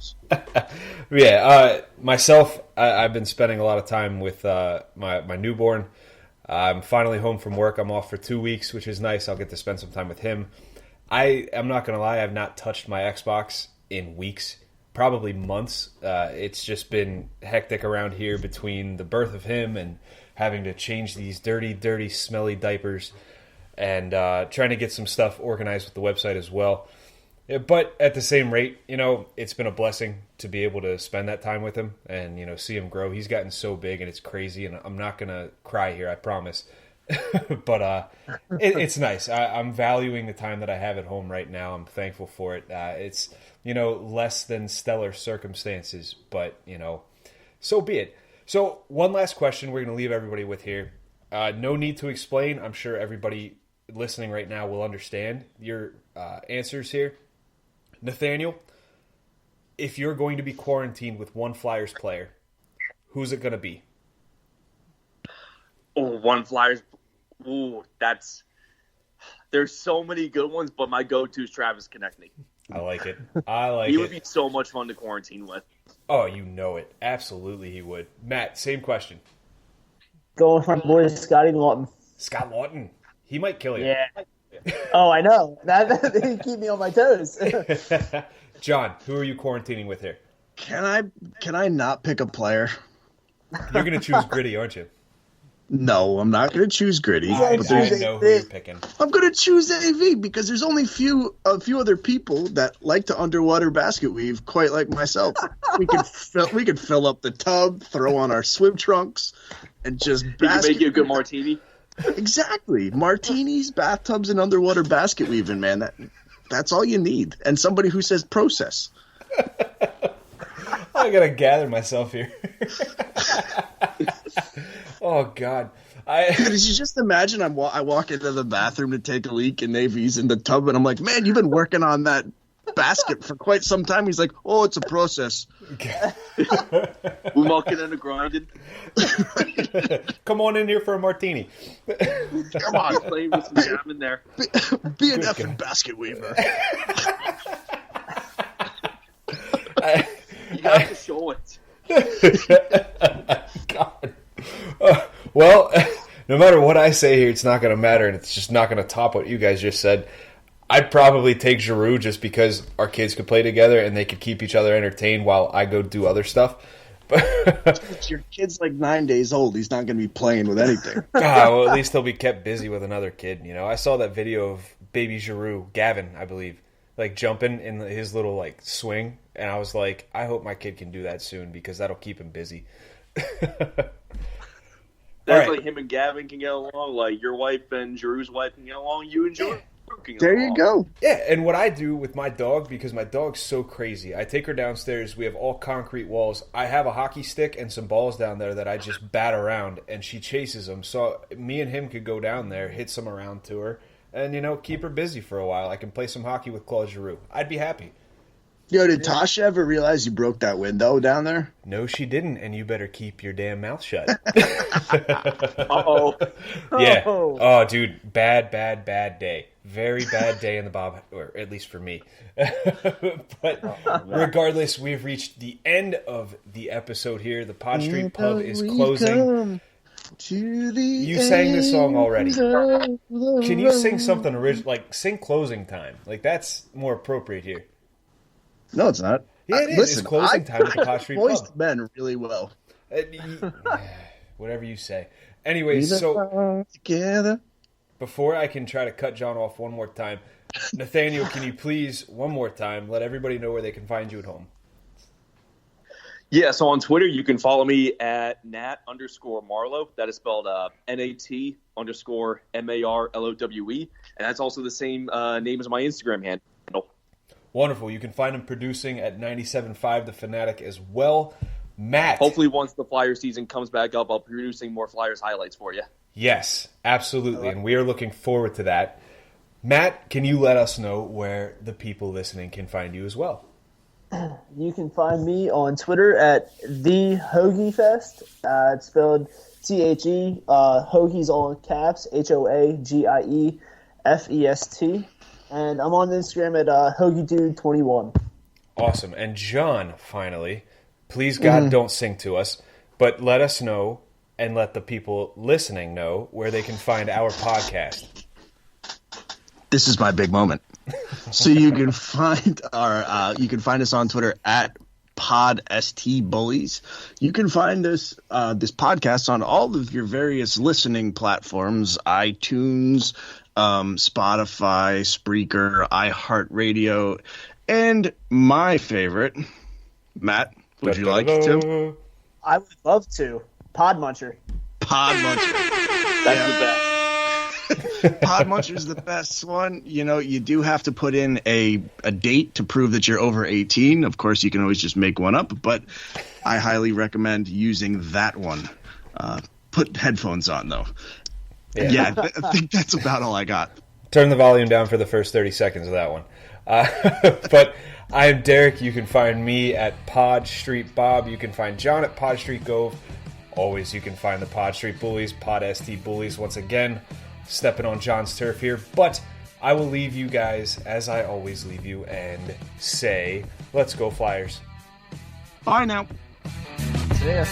Speaker 2: Yeah, myself, I've been spending a lot of time with my newborn. I'm finally home from work. I'm off for 2 weeks, which is nice. I'll get to spend some time with him. I'm not going to lie, I've not touched my Xbox in weeks, probably months. It's just been hectic around here between the birth of him and having to change these dirty, smelly diapers and trying to get some stuff organized with the website as well. Yeah, but at the same rate, it's been a blessing to be able to spend that time with him and, see him grow. He's gotten so big and it's crazy, and I'm not going to cry here, I promise. But it's nice. I'm valuing the time that I have at home right now. I'm thankful for it. It's, less than stellar circumstances, but, so be it. So one last question we're going to leave everybody with here. No need to explain. I'm sure everybody listening right now will understand your answers here. Nathaniel, if you're going to be quarantined with one Flyers player, who's it going to be?
Speaker 4: Oh, one Flyers. Ooh, there's so many good ones, but my go-to is Travis Konechny.
Speaker 2: I like it.
Speaker 4: He would be so much fun to quarantine with.
Speaker 2: Oh, you know it. Absolutely he would. Matt, same question.
Speaker 5: Going with my boy Scotty Lawton.
Speaker 2: Scott Lawton. He might kill you.
Speaker 5: Yeah. Oh, I know. That keep me on my toes.
Speaker 2: John, who are you quarantining with here?
Speaker 3: Can I not pick a player?
Speaker 2: You're going to choose gritty, aren't you?
Speaker 3: No, I'm not going to choose gritty.
Speaker 2: I
Speaker 3: But there's
Speaker 2: know who you're picking.
Speaker 3: I'm going to choose AV because there's only a few other people that like to underwater basket weave quite like myself. We could fill up the tub, throw on our swim trunks, and just
Speaker 4: You can make you a good martini.
Speaker 3: Exactly. Martinis, bathtubs, and underwater basket weaving, man. That's all you need. And somebody who says process.
Speaker 2: I got to gather myself here. Oh, God.
Speaker 3: Dude, you just imagine I walk into the bathroom to take a leak and Navy's in the tub and I'm like, man, you've been working on that basket for quite some time. He's like, oh, it's a process.
Speaker 4: We're walking in the grinding.
Speaker 2: Come on in here for a martini.
Speaker 3: Come on.
Speaker 4: Playing with some jam in there.
Speaker 3: Be an effing basket weaver.
Speaker 4: You got to show it.
Speaker 2: God. Well, no matter what I say here, it's not going to matter, and it's just not going to top what you guys just said. I'd probably take Giroux just because our kids could play together and they could keep each other entertained while I go do other stuff. But
Speaker 3: your kid's like 9 days old. He's not going to be playing with anything.
Speaker 2: well, at least he'll be kept busy with another kid. You know, I saw that video of baby Giroux, Gavin, I believe, like jumping in his little like swing, and I was like, I hope my kid can do that soon because that'll keep him busy.
Speaker 4: That's
Speaker 2: right.
Speaker 4: like him and Gavin can get along. Like your wife and Giroux's wife can get along. You and Giroux can get
Speaker 3: There
Speaker 4: along.
Speaker 3: you go.
Speaker 2: Yeah, and what I do with my dog, because my dog's so crazy, I take her downstairs. We have all concrete walls. I have a hockey stick and some balls down there that I just bat around, and she chases them. So me and him could go down there, hit some around to her, and, you know, keep her busy for a while. I can play some hockey with Claude Giroux. I'd be happy.
Speaker 3: Yo, did Tasha ever realize you broke that window down there?
Speaker 2: No, she didn't, and you better keep your damn mouth shut.
Speaker 4: Uh-oh.
Speaker 2: Yeah.
Speaker 5: Oh.
Speaker 2: Oh, dude, bad day. Very bad day in the Bob, or at least for me. But regardless, we've reached the end of the episode here. The Pod Street Pub is closing. You sang this song already. Can you sing something original? Like, sing Closing Time. Like, that's more appropriate here.
Speaker 3: No, it's not.
Speaker 2: Yeah, it is.
Speaker 3: Listen,
Speaker 2: It's closing time at the Pod Street
Speaker 3: voiced
Speaker 2: Pub.
Speaker 3: men really well.
Speaker 2: Whatever you say. Anyway, so
Speaker 3: Together.
Speaker 2: before I can try to cut John off one more time, Nathaniel, can you please, one more time, let everybody know where they can find you at home?
Speaker 4: Yeah, so on Twitter, you can follow me at Nat_Marlowe. That is spelled NAT_MARLOWE. And that's also the same name as my Instagram handle.
Speaker 2: Wonderful. You can find him producing at 97.5 The Fanatic as well. Matt.
Speaker 4: Hopefully, once the Flyer season comes back up, I'll be producing more Flyers highlights for you.
Speaker 2: Yes, absolutely. And we are looking forward to that. Matt, can you let us know where the people listening can find you as well?
Speaker 5: You can find me on Twitter at the Hoagie Fest. It's spelled THE. Hoagie's all caps. HOAGIEFEST. And I'm on Instagram at HoagieDude21.
Speaker 2: Awesome. And John, finally, please God, don't sing to us, but let us know and let the people listening know where they can find our podcast.
Speaker 3: This is my big moment. So you can find us on Twitter at PodSTBullies. You can find this podcast on all of your various listening platforms: iTunes, Spotify, Spreaker, iHeartRadio, and my favorite, Matt. Would you like to?
Speaker 5: I would love to. Podmuncher.
Speaker 3: Podmuncher.
Speaker 4: That's the best.
Speaker 3: Podmuncher's the best one. You know, you do have to put in a date to prove that you're over 18. Of course, you can always just make one up, but I highly recommend using that one. Put headphones on, though. Yeah, I think that's about all I got.
Speaker 2: Turn the volume down for the first 30 seconds of that one. But I'm Derek. You can find me at Pod Street Bob. You can find John at Pod Street Gove. Always, you can find the Pod Street Bullies, Pod ST Bullies. Once again, stepping on John's turf here. But I will leave you guys, as I always leave you, and say, let's go Flyers.
Speaker 3: Bye now.
Speaker 5: See ya.